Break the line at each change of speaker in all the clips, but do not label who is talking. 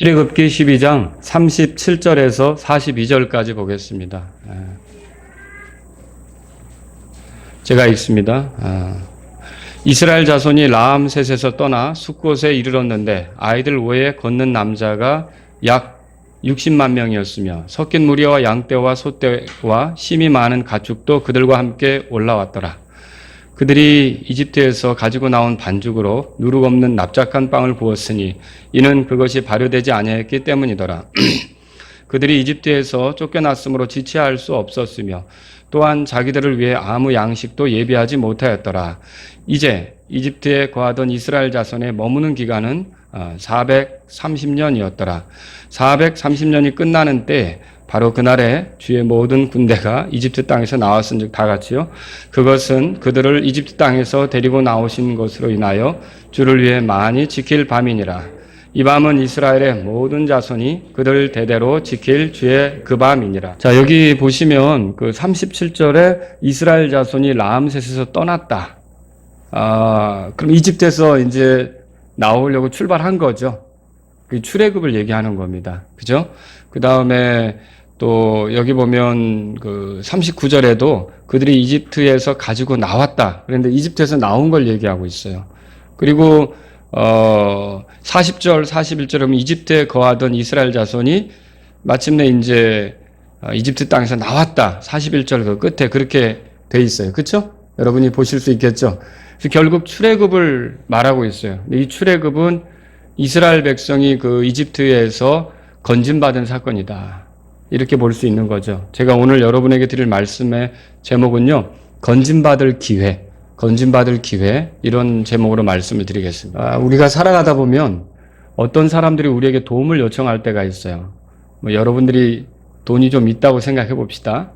출애굽기 12장 37절에서 42절까지 보겠습니다. 제가 읽습니다. 이스라엘 자손이 라암셋에서 떠나 숫곳에 이르렀는데 아이들 외에 걷는 남자가 약 60만 명이었으며 섞인 무리와 양떼와 소떼와 심이 많은 가축도 그들과 함께 올라왔더라. 그들이 이집트에서 가지고 나온 반죽으로 누룩 없는 납작한 빵을 구웠으니 이는 그것이 발효되지 아니했기 때문이더라. 그들이 이집트에서 쫓겨났으므로 지체할 수 없었으며 또한 자기들을 위해 아무 양식도 예비하지 못하였더라. 이제 이집트에 거하던 이스라엘 자손의 머무는 기간은 430년이었더라. 430년이 끝나는 때 바로 그날에 주의 모든 군대가 이집트 땅에서 나왔은즉 다 같이요. 그것은 그들을 이집트 땅에서 데리고 나오신 것으로 인하여 주를 위해 많이 지킬 밤이니라. 이 밤은 이스라엘의 모든 자손이 그들 대대로 지킬 주의 그 밤이니라. 자, 여기 보시면 그 37절에 이스라엘 자손이 라암셋에서 떠났다. 그럼 이집트에서 이제 나오려고 출발한 거죠. 그 출애굽을 얘기하는 겁니다. 그죠? 그 다음에 또 여기 보면 그 39절에도 그들이 이집트에서 가지고 나왔다. 그런데 이집트에서 나온 걸 얘기하고 있어요. 그리고 40절, 41절에 보면 이집트에 거하던 이스라엘 자손이 마침내 이제 이집트 땅에서 나왔다. 41절 그 끝에 그렇게 돼 있어요. 그렇죠? 여러분이 보실 수 있겠죠? 그래서 결국 출애굽을 말하고 있어요. 근데 이 출애굽은 이스라엘 백성이 그 이집트에서 건진받은 사건이다. 이렇게 볼 수 있는 거죠. 제가 오늘 여러분에게 드릴 말씀의 제목은요, 건진받을 기회, 건진받을 기회, 이런 제목으로 말씀을 드리겠습니다. 우리가 살아가다 보면 어떤 사람들이 우리에게 도움을 요청할 때가 있어요. 여러분들이 돈이 좀 있다고 생각해 봅시다.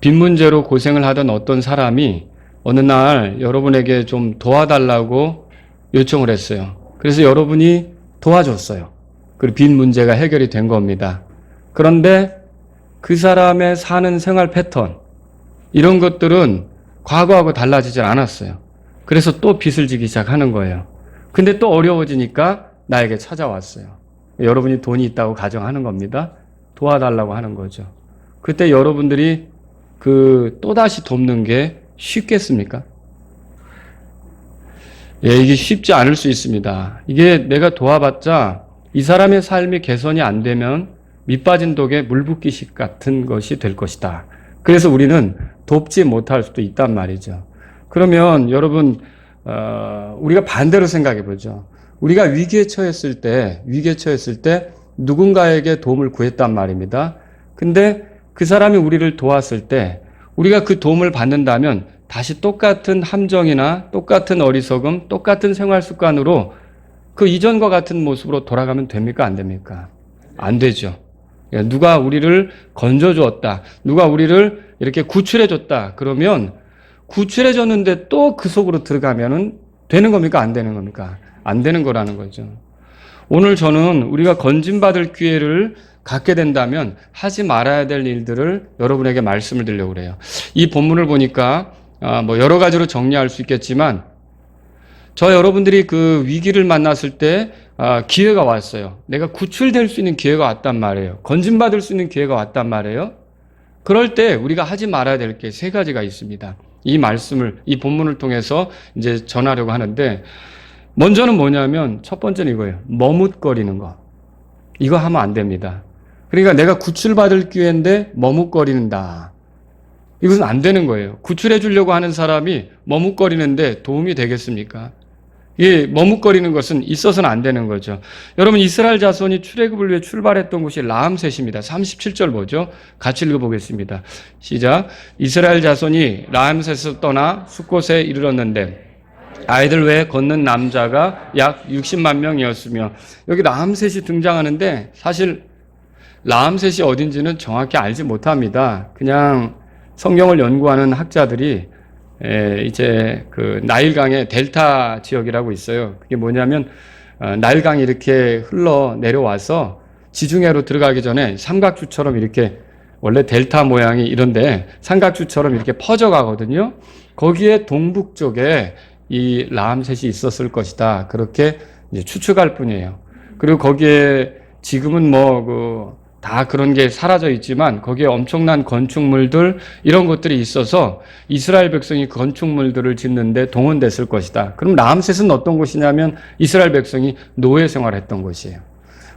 빚 문제로 고생을 하던 어떤 사람이 어느 날 여러분에게 좀 도와달라고 요청을 했어요. 그래서 여러분이 도와줬어요. 그리고 빚 문제가 해결이 된 겁니다. 그런데 그 사람의 사는 생활 패턴, 이런 것들은 과거하고 달라지질 않았어요. 그래서 또 빚을 지기 시작하는 거예요. 근데 또 어려워지니까 나에게 찾아왔어요. 여러분이 돈이 있다고 가정하는 겁니다. 도와달라고 하는 거죠. 그때 여러분들이 또다시 돕는 게 쉽겠습니까? 예, 이게 쉽지 않을 수 있습니다. 이게 내가 도와봤자 이 사람의 삶이 개선이 안 되면 밑빠진 독에 물 붓기식 같은 것이 될 것이다. 그래서 우리는 돕지 못할 수도 있단 말이죠. 그러면 여러분, 우리가 반대로 생각해 보죠. 우리가 위기에 처했을 때 누군가에게 도움을 구했단 말입니다. 근데 그 사람이 우리를 도왔을 때 우리가 그 도움을 받는다면 다시 똑같은 함정이나 똑같은 어리석음, 똑같은 생활 습관으로 그 이전과 같은 모습으로 돌아가면 됩니까? 안 됩니까? 안 되죠. 누가 우리를 건져주었다. 누가 우리를 이렇게 구출해줬다. 그러면 구출해줬는데 또 그 속으로 들어가면은 되는 겁니까? 안 되는 겁니까? 안 되는 거라는 거죠. 오늘 저는 우리가 건진받을 기회를 갖게 된다면 하지 말아야 될 일들을 여러분에게 말씀을 드리려고 그래요. 이 본문을 보니까 여러 가지로 정리할 수 있겠지만 여러분들이 그 위기를 만났을 때 기회가 왔어요. 내가 구출될 수 있는 기회가 왔단 말이에요. 건진받을 수 있는 기회가 왔단 말이에요. 그럴 때 우리가 하지 말아야 될 게 세 가지가 있습니다. 이 말씀을, 이 본문을 통해서 이제 전하려고 하는데, 먼저는 뭐냐면 첫 번째는 이거예요. 머뭇거리는 거. 이거 하면 안 됩니다. 그러니까 내가 구출받을 기회인데 머뭇거리는다. 이것은 안 되는 거예요. 구출해 주려고 하는 사람이 머뭇거리는데 도움이 되겠습니까? 이 머뭇거리는 것은 있어서는 안 되는 거죠. 여러분, 이스라엘 자손이 출애굽을 위해 출발했던 곳이 라암셋입니다. 37절 보죠. 같이 읽어보겠습니다. 시작. 이스라엘 자손이 라암셋에서 떠나 숫곳에 이르렀는데 아이들 외에 걷는 남자가 약 60만 명이었으며, 여기 라암셋이 등장하는데 사실 라암셋이 어딘지는 정확히 알지 못합니다. 그냥 성경을 연구하는 학자들이 이제 그 나일강의 델타 지역이라고 있어요. 그게 뭐냐면 나일강이 이렇게 흘러 내려와서 지중해로 들어가기 전에 삼각주처럼 이렇게, 원래 델타 모양이 이런데 삼각주처럼 이렇게 퍼져가거든요. 거기에 동북 쪽에 이 라암셋이 있었을 것이다. 그렇게 이제 추측할 뿐이에요. 그리고 거기에 지금은 다 그런 게 사라져 있지만 거기에 엄청난 건축물들 이런 것들이 있어서 이스라엘 백성이 건축물들을 짓는데 동원됐을 것이다. 그럼 라암셋은 어떤 곳이냐면 이스라엘 백성이 노예 생활했던 곳이에요.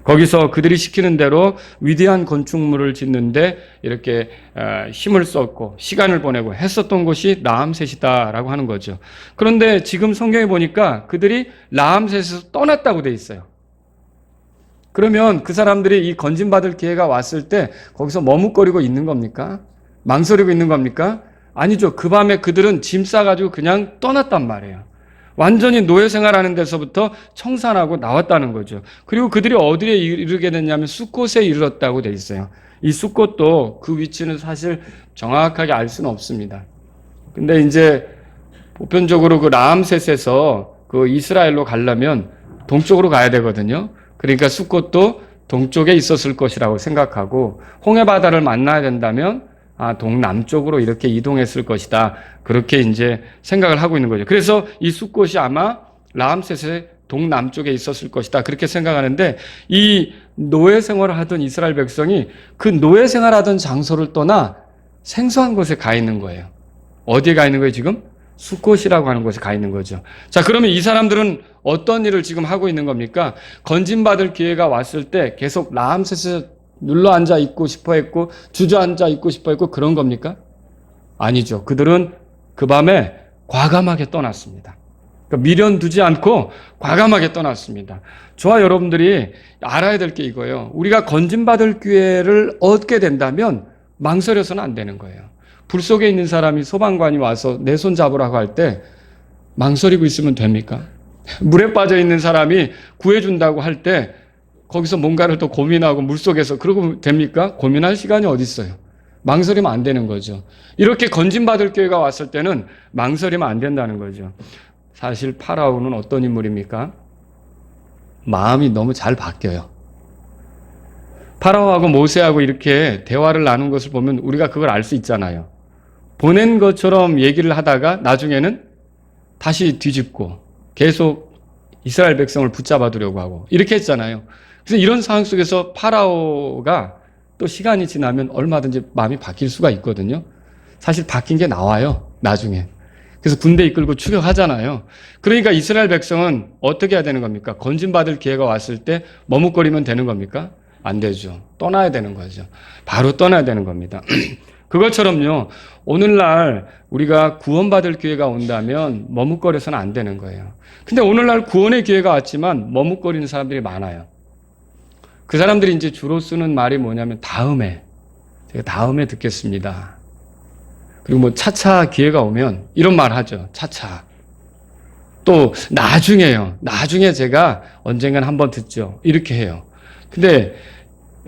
거기서 그들이 시키는 대로 위대한 건축물을 짓는데 이렇게 힘을 썼고 시간을 보내고 했었던 곳이 라암셋이다라고 하는 거죠. 그런데 지금 성경에 보니까 그들이 라암셋에서 떠났다고 돼 있어요. 그러면 그 사람들이 이 건진받을 기회가 왔을 때 거기서 머뭇거리고 있는 겁니까? 망설이고 있는 겁니까? 아니죠. 그 밤에 그들은 짐 싸가지고 그냥 떠났단 말이에요. 완전히 노예 생활하는 데서부터 청산하고 나왔다는 거죠. 그리고 그들이 어디에 이르게 됐냐면 숫곳에 이르렀다고 돼 있어요. 이 숫곳도 그 위치는 사실 정확하게 알 수는 없습니다. 근데 이제 보편적으로 그 라암셋에서 그 이스라엘로 가려면 동쪽으로 가야 되거든요. 그러니까 숫곳도 동쪽에 있었을 것이라고 생각하고 홍해바다를 만나야 된다면 동남쪽으로 이렇게 이동했을 것이다. 그렇게 이제 생각을 하고 있는 거죠. 그래서 이 숫곳이 아마 라암셋의 동남쪽에 있었을 것이다. 그렇게 생각하는데 이 노예 생활을 하던 이스라엘 백성이 그 노예 생활하던 장소를 떠나 생소한 곳에 가 있는 거예요. 어디에 가 있는 거예요, 지금? 숫곳이라고 하는 곳에 가 있는 거죠. 자, 그러면 이 사람들은 어떤 일을 지금 하고 있는 겁니까? 건진받을 기회가 왔을 때 계속 라암셋에 눌러 앉아 있고 싶어 했고 주저앉아 있고 싶어 했고 그런 겁니까? 아니죠. 그들은 그 밤에 과감하게 떠났습니다. 그러니까 미련 두지 않고 과감하게 떠났습니다. 저와 여러분들이 알아야 될 게 이거예요. 우리가 건진받을 기회를 얻게 된다면 망설여서는 안 되는 거예요. 불 속에 있는 사람이 소방관이 와서 내 손 잡으라고 할 때 망설이고 있으면 됩니까? 물에 빠져 있는 사람이 구해준다고 할 때 거기서 뭔가를 또 고민하고 물속에서 그러고 됩니까? 고민할 시간이 어디 있어요? 망설이면 안 되는 거죠. 이렇게 건진받을 기회가 왔을 때는 망설이면 안 된다는 거죠. 사실 파라오는 어떤 인물입니까? 마음이 너무 잘 바뀌어요. 파라오하고 모세하고 이렇게 대화를 나눈 것을 보면 우리가 그걸 알 수 있잖아요. 보낸 것처럼 얘기를 하다가 나중에는 다시 뒤집고 계속 이스라엘 백성을 붙잡아 두려고 하고 이렇게 했잖아요. 그래서 이런 상황 속에서 파라오가 또 시간이 지나면 얼마든지 마음이 바뀔 수가 있거든요. 사실 바뀐 게 나와요, 나중에. 그래서 군대 이끌고 추격하잖아요. 그러니까 이스라엘 백성은 어떻게 해야 되는 겁니까? 건진받을 기회가 왔을 때 머뭇거리면 되는 겁니까? 안 되죠. 떠나야 되는 거죠. 바로 떠나야 되는 겁니다. 그것처럼요, 오늘날 우리가 구원받을 기회가 온다면 머뭇거려서는 안 되는 거예요. 근데 오늘날 구원의 기회가 왔지만 머뭇거리는 사람들이 많아요. 그 사람들이 이제 주로 쓰는 말이 뭐냐면 제가 다음에 듣겠습니다. 그리고 차차 기회가 오면 이런 말 하죠. 차차. 또 나중에요. 나중에 제가 언젠간 한번 듣죠. 이렇게 해요. 근데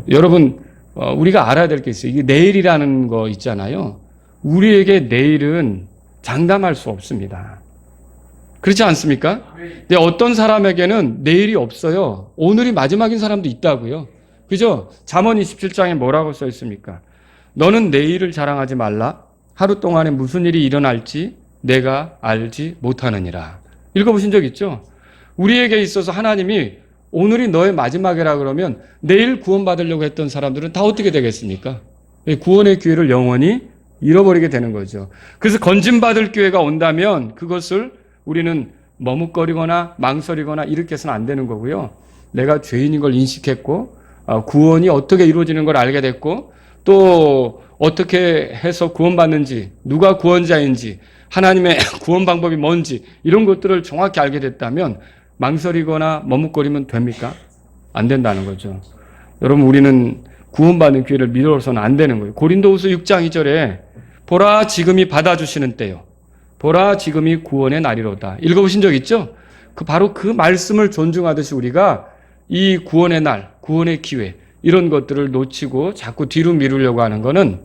여러분 우리가 알아야 될 게 있어요. 이게 내일이라는 거 있잖아요. 우리에게 내일은 장담할 수 없습니다. 그렇지 않습니까? 근데 어떤 사람에게는 내일이 없어요. 오늘이 마지막인 사람도 있다고요. 그죠? 잠언 27장에 뭐라고 써 있습니까? 너는 내일을 자랑하지 말라. 하루 동안에 무슨 일이 일어날지 내가 알지 못하느니라. 읽어보신 적 있죠? 우리에게 있어서 하나님이 오늘이 너의 마지막이라 그러면 내일 구원받으려고 했던 사람들은 다 어떻게 되겠습니까? 구원의 기회를 영원히 잃어버리게 되는 거죠. 그래서 건진받을 기회가 온다면 그것을 우리는 머뭇거리거나 망설이거나 이렇게 해서는 안 되는 거고요. 내가 죄인인 걸 인식했고 구원이 어떻게 이루어지는 걸 알게 됐고 또 어떻게 해서 구원받는지 누가 구원자인지 하나님의 구원 방법이 뭔지 이런 것들을 정확히 알게 됐다면 망설이거나 머뭇거리면 됩니까? 안 된다는 거죠. 여러분 우리는 구원받는 기회를 미뤄서는 안 되는 거예요. 고린도후서 6장 2절에 보라 지금이 받아주시는 때요. 보라 지금이 구원의 날이로다. 읽어보신 적 있죠? 바로 그 말씀을 존중하듯이 우리가 이 구원의 날, 구원의 기회 이런 것들을 놓치고 자꾸 뒤로 미루려고 하는 것은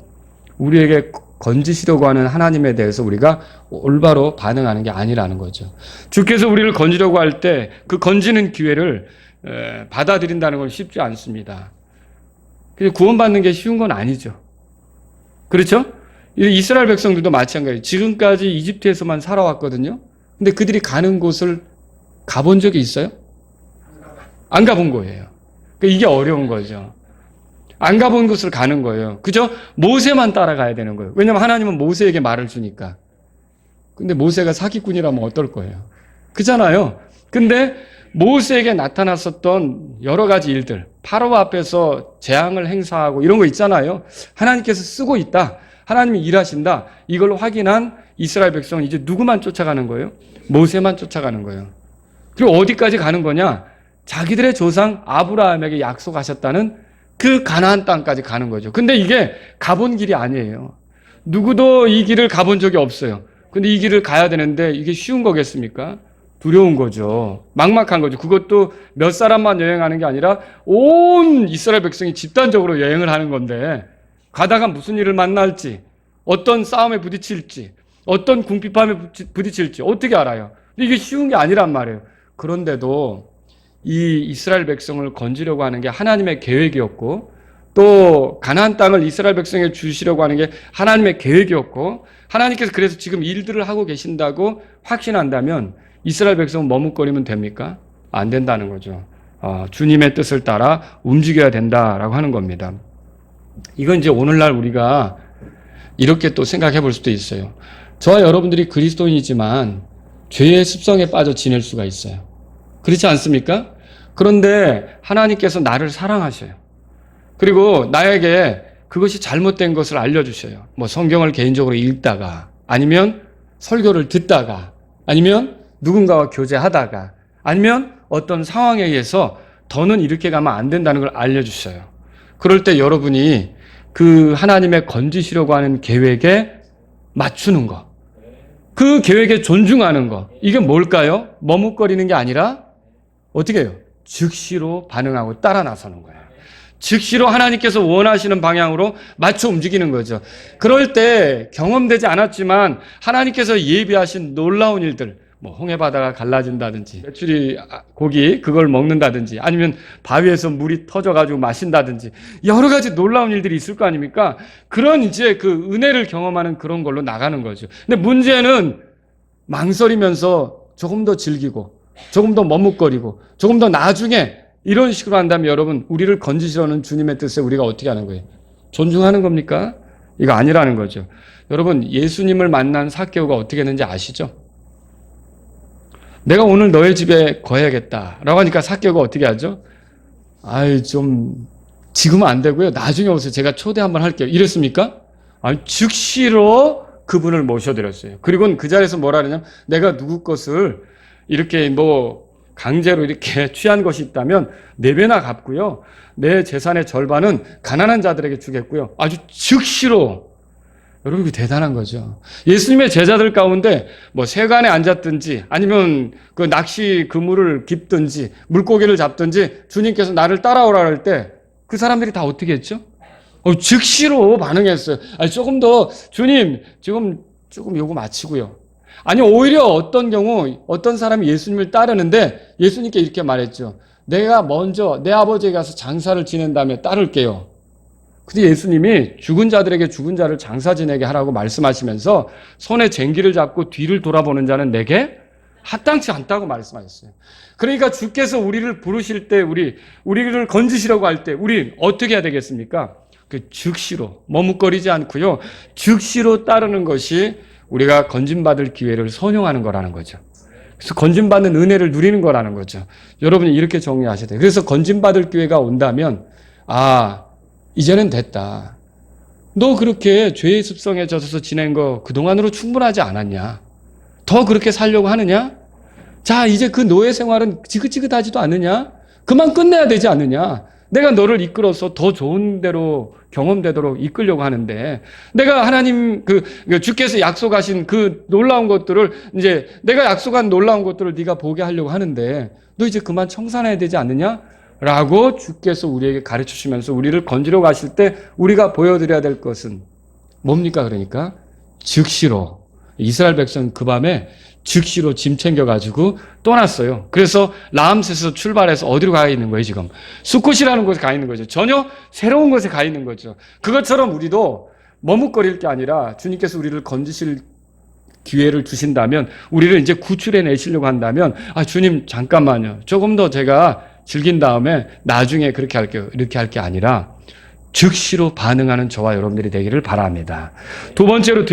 우리에게 건지시려고 하는 하나님에 대해서 우리가 올바로 반응하는 게 아니라는 거죠. 주께서 우리를 건지려고 할 때 그 건지는 기회를 받아들인다는 건 쉽지 않습니다. 구원받는 게 쉬운 건 아니죠. 그렇죠? 이스라엘 백성들도 마찬가지예요. 지금까지 이집트에서만 살아왔거든요. 근데 그들이 가는 곳을 가본 적이 있어요? 안 가본 거예요. 그러니까 이게 어려운 거죠. 안 가본 곳을 가는 거예요. 그죠? 모세만 따라가야 되는 거예요. 왜냐하면 하나님은 모세에게 말을 주니까. 근데 모세가 사기꾼이라면 어떨 거예요? 그잖아요. 근데 모세에게 나타났었던 여러 가지 일들, 파라오 앞에서 재앙을 행사하고 이런 거 있잖아요. 하나님께서 쓰고 있다. 하나님이 일하신다. 이걸 확인한 이스라엘 백성은 이제 누구만 쫓아가는 거예요? 모세만 쫓아가는 거예요. 그리고 어디까지 가는 거냐? 자기들의 조상 아브라함에게 약속하셨다는 그 가나안 땅까지 가는 거죠. 근데 이게 가본 길이 아니에요. 누구도 이 길을 가본 적이 없어요. 근데 이 길을 가야 되는데 이게 쉬운 거겠습니까? 두려운 거죠. 막막한 거죠. 그것도 몇 사람만 여행하는 게 아니라 온 이스라엘 백성이 집단적으로 여행을 하는 건데 가다가 무슨 일을 만날지, 어떤 싸움에 부딪힐지, 어떤 궁핍함에 부딪힐지 어떻게 알아요? 근데 이게 쉬운 게 아니란 말이에요. 그런데도 이 이스라엘 백성을 건지려고 하는 게 하나님의 계획이었고 또 가나안 땅을 이스라엘 백성에게 주시려고 하는 게 하나님의 계획이었고 하나님께서 그래서 지금 일들을 하고 계신다고 확신한다면 이스라엘 백성은 머뭇거리면 됩니까? 안 된다는 거죠. 주님의 뜻을 따라 움직여야 된다라고 하는 겁니다. 이건 이제 오늘날 우리가 이렇게 또 생각해 볼 수도 있어요. 저와 여러분들이 그리스도인이지만 죄의 습성에 빠져 지낼 수가 있어요. 그렇지 않습니까? 그런데 하나님께서 나를 사랑하셔요. 그리고 나에게 그것이 잘못된 것을 알려주셔요. 뭐 성경을 개인적으로 읽다가 아니면 설교를 듣다가 아니면 누군가와 교제하다가 아니면 어떤 상황에 의해서 더는 이렇게 가면 안 된다는 걸 알려주셔요. 그럴 때 여러분이 그 하나님의 건지시려고 하는 계획에 맞추는 거, 그 계획에 존중하는 거, 이게 뭘까요? 머뭇거리는 게 아니라 어떻게 해요? 즉시로 반응하고 따라 나서는 거예요. 즉시로 하나님께서 원하시는 방향으로 맞춰 움직이는 거죠. 그럴 때 경험되지 않았지만 하나님께서 예비하신 놀라운 일들, 뭐 홍해 바다가 갈라진다든지 메추리 고기 그걸 먹는다든지 아니면 바위에서 물이 터져가지고 마신다든지 여러 가지 놀라운 일들이 있을 거 아닙니까? 그런 이제 그 은혜를 경험하는 그런 걸로 나가는 거죠. 근데 문제는 망설이면서 조금 더 즐기고 조금 더 머뭇거리고 조금 더 나중에 이런 식으로 한다면 여러분 우리를 건지시려는 주님의 뜻에 우리가 어떻게 하는 거예요? 존중하는 겁니까? 이거 아니라는 거죠. 여러분 예수님을 만난 삭개오가 어떻게 했는지 아시죠? 내가 오늘 너의 집에 거해야겠다라고 하니까 삭개오가 어떻게 하죠? 아이 좀 지금은 안 되고요. 나중에 오세요. 제가 초대 한번 할게요. 이랬습니까? 아니 즉시로 그분을 모셔드렸어요. 그리고는 그 자리에서 뭐라 그러냐면 내가 누구 것을 이렇게 뭐 강제로 이렇게 취한 것이 있다면 4배나 갚고요. 내 재산의 절반은 가난한 자들에게 주겠고요. 아주 즉시로. 여러분, 이게 대단한 거죠. 예수님의 제자들 가운데 뭐 세관에 앉았든지 아니면 그 낚시 그물을 깁든지 물고기를 잡든지 주님께서 나를 따라오라 할 때 그 사람들이 다 어떻게 했죠? 즉시로 반응했어요. 아니, 조금 더 주님, 지금 조금 요거 마치고요. 아니, 오히려 어떤 경우 어떤 사람이 예수님을 따르는데 예수님께 이렇게 말했죠. 내가 먼저 내 아버지에게 가서 장사를 지낸 다음에 따를게요. 근데 예수님이 죽은 자들에게 죽은 자를 장사 지내게 하라고 말씀하시면서 손에 쟁기를 잡고 뒤를 돌아보는 자는 내게 합당치 않다고 말씀하셨어요. 그러니까 주께서 우리를 부르실 때 우리를 건지시려고 할 때 우리 어떻게 해야 되겠습니까? 그 즉시로 머뭇거리지 않고요. 즉시로 따르는 것이 우리가 건진받을 기회를 선용하는 거라는 거죠. 그래서 건진받는 은혜를 누리는 거라는 거죠. 여러분이 이렇게 정리하셔야 돼요. 그래서 건진받을 기회가 온다면 이제는 됐다. 너 그렇게 죄의 습성에 젖어서 지낸 거 그동안으로 충분하지 않았냐? 더 그렇게 살려고 하느냐? 자, 이제 그 노예 생활은 지긋지긋하지도 않느냐? 그만 끝내야 되지 않느냐? 내가 너를 이끌어서 더 좋은 대로 경험되도록 이끌려고 하는데 내가 하나님 주께서 약속하신 그 놀라운 것들을 이제 내가 약속한 놀라운 것들을 네가 보게 하려고 하는데 너 이제 그만 청산해야 되지 않느냐? 라고 주께서 우리에게 가르쳐 주시면서 우리를 건지러 가실 때 우리가 보여드려야 될 것은 뭡니까? 그러니까 즉시로 이스라엘 백성은 그 밤에 즉시로 짐 챙겨가지고 떠났어요. 그래서 라암셋에서 출발해서 어디로 가 있는 거예요 지금? 수콧이라는 곳에 가 있는 거죠. 전혀 새로운 곳에 가 있는 거죠. 그것처럼 우리도 머뭇거릴 게 아니라 주님께서 우리를 건지실 기회를 주신다면 우리를 이제 구출해 내시려고 한다면 주님 잠깐만요. 조금 더 제가 즐긴 다음에 나중에 그렇게 할게요. 이렇게 할 게 아니라 즉시로 반응하는 저와 여러분들이 되기를 바랍니다. 두 번째로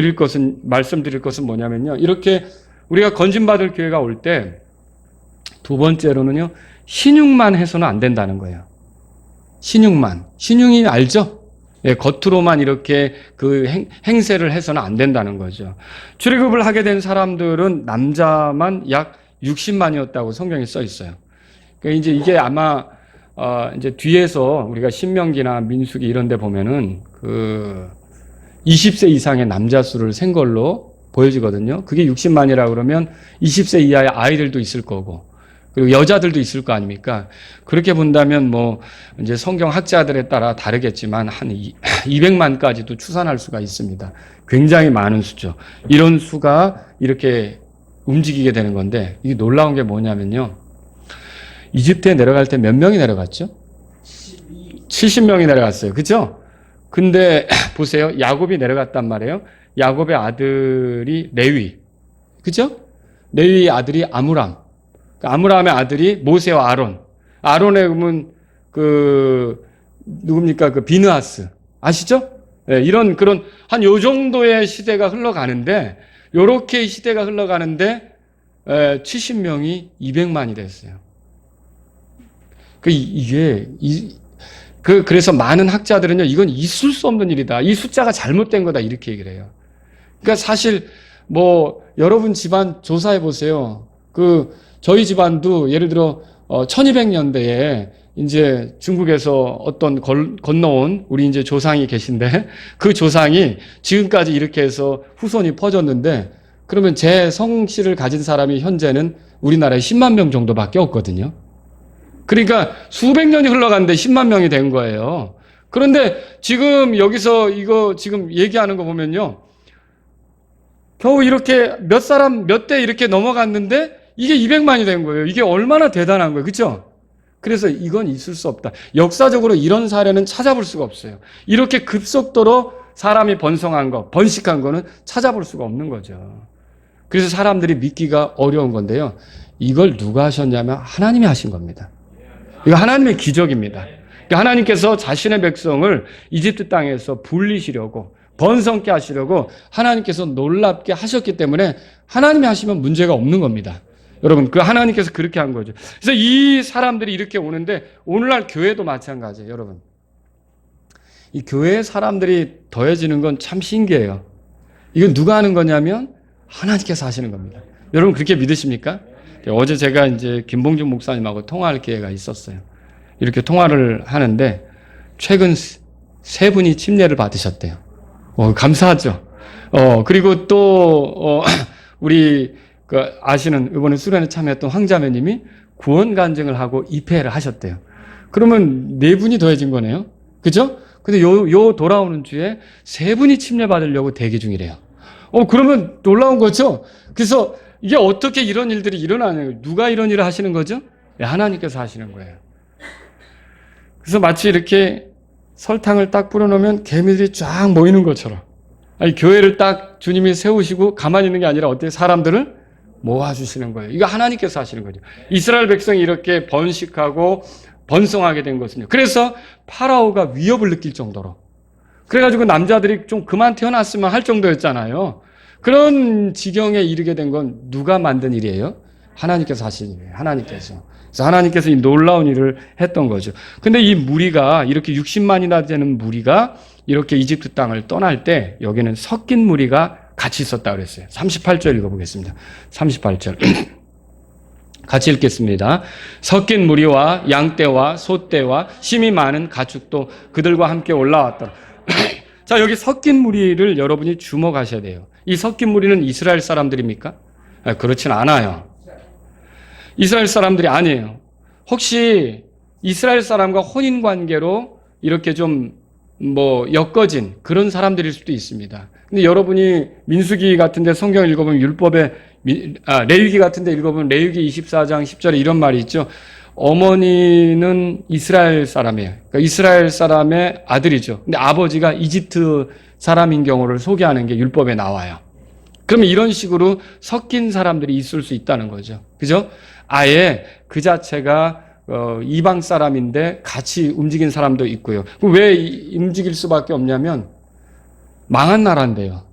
말씀드릴 것은 뭐냐면요. 이렇게 우리가 건진받을 기회가 올 때 두 번째로는요. 신용만 해서는 안 된다는 거예요. 신용만. 신용이 알죠? 예, 겉으로만 이렇게 그 행세를 해서는 안 된다는 거죠. 출애굽을 하게 된 사람들은 남자만 약 60만이었다고 성경에 써 있어요. 그러니까 이제 이게 아마 이제 뒤에서 우리가 신명기나 민수기 이런 데 보면은 그 20세 이상의 남자 수를 센 걸로 보여지거든요. 그게 60만이라 그러면 20세 이하의 아이들도 있을 거고 그리고 여자들도 있을 거 아닙니까? 그렇게 본다면 뭐 이제 성경 학자들에 따라 다르겠지만 한 200만까지도 추산할 수가 있습니다. 굉장히 많은 수죠. 이런 수가 이렇게 움직이게 되는 건데 이게 놀라운 게 뭐냐면요. 이집트에 내려갈 때 몇 명이 내려갔죠? 70명이 내려갔어요. 그죠? 근데 보세요. 야곱이 내려갔단 말이에요. 야곱의 아들이 레위. 그죠? 레위의 아들이 아므람. 아므람의 아들이 모세와 아론. 아론의 그러면 누굽니까? 그 비느하스. 아시죠? 네, 이런 그런 한 요 정도의 시대가 흘러가는데 요렇게 시대가 흘러가는데 70명이 200만이 됐어요. 그래서 많은 학자들은요, 이건 있을 수 없는 일이다. 이 숫자가 잘못된 거다. 이렇게 얘기를 해요. 그러니까 사실, 여러분 집안 조사해 보세요. 저희 집안도 예를 들어, 1200년대에 이제 중국에서 어떤 건너온 우리 이제 조상이 계신데, 그 조상이 지금까지 이렇게 해서 후손이 퍼졌는데, 그러면 제 성씨를 가진 사람이 현재는 우리나라에 10만 명 정도밖에 없거든요. 그러니까 수백 년이 흘러갔는데 10만 명이 된 거예요. 그런데 지금 여기서 이거 지금 얘기하는 거 보면요. 겨우 이렇게 몇 대 이렇게 넘어갔는데 이게 200만이 된 거예요. 이게 얼마나 대단한 거예요. 그렇죠? 그래서 이건 있을 수 없다. 역사적으로 이런 사례는 찾아볼 수가 없어요. 이렇게 급속도로 사람이 번식한 거는 찾아볼 수가 없는 거죠. 그래서 사람들이 믿기가 어려운 건데요. 이걸 누가 하셨냐면 하나님이 하신 겁니다. 이거 하나님의 기적입니다. 하나님께서 자신의 백성을 이집트 땅에서 불리시려고 번성케 하시려고 하나님께서 놀랍게 하셨기 때문에 하나님이 하시면 문제가 없는 겁니다. 여러분, 하나님께서 그렇게 한 거죠. 그래서 이 사람들이 이렇게 오는데 오늘날 교회도 마찬가지예요, 여러분. 이 교회 사람들이 더해지는 건 참 신기해요. 이건 누가 하는 거냐면 하나님께서 하시는 겁니다. 여러분 그렇게 믿으십니까? 어제 제가 이제 김봉준 목사님하고 통화할 기회가 있었어요. 이렇게 통화를 하는데 최근 세 분이 침례를 받으셨대요. 감사하죠. 그리고 또 우리 아시는 이번에 수련회 참여했던 황자매님이 구원 간증을 하고 입회를 하셨대요. 그러면 네 분이 더해진 거네요. 그죠? 근데 요 돌아오는 주에 세 분이 침례 받으려고 대기 중이래요. 그러면 놀라운 거죠? 그래서 이게 어떻게 이런 일들이 일어나는, 누가 이런 일을 하시는 거죠? 네, 하나님께서 하시는 거예요. 그래서 마치 이렇게 설탕을 딱 뿌려놓으면 개미들이 쫙 모이는 것처럼, 아니, 교회를 딱 주님이 세우시고 가만히 있는 게 아니라 어떻게 사람들을 모아주시는 거예요. 이거 하나님께서 하시는 거죠. 이스라엘 백성이 이렇게 번식하고 번성하게 된 것은요. 그래서 파라오가 위협을 느낄 정도로, 그래가지고 남자들이 좀 그만 태어났으면 할 정도였잖아요. 그런 지경에 이르게 된 건 누가 만든 일이에요? 하나님께서 하신 일이에요. 하나님께서. 그래서 하나님께서 이 놀라운 일을 했던 거죠. 근데 이 무리가 이렇게 60만이나 되는 무리가 이렇게 이집트 땅을 떠날 때 여기는 섞인 무리가 같이 있었다 그랬어요. 38절 읽어보겠습니다. 38절. 같이 읽겠습니다. 섞인 무리와 양떼와 소떼와 심이 많은 가축도 그들과 함께 올라왔더라. 자, 여기 섞인 무리를 여러분이 주목하셔야 돼요. 이 섞인 무리는 이스라엘 사람들입니까? 그렇진 않아요. 이스라엘 사람들이 아니에요. 혹시 이스라엘 사람과 혼인 관계로 이렇게 좀 엮어진 그런 사람들일 수도 있습니다. 근데 여러분이 민수기 같은데 성경 읽어보면 율법에 레위기 같은데 읽어보면 레위기 24장 10절에 이런 말이 있죠. 어머니는 이스라엘 사람이에요. 그러니까 이스라엘 사람의 아들이죠. 근데 아버지가 이집트 사람인 경우를 소개하는 게 율법에 나와요. 그러면 이런 식으로 섞인 사람들이 있을 수 있다는 거죠. 그죠? 아예 그 자체가 이방 사람인데 같이 움직인 사람도 있고요. 왜 움직일 수밖에 없냐면 망한 나라인데요.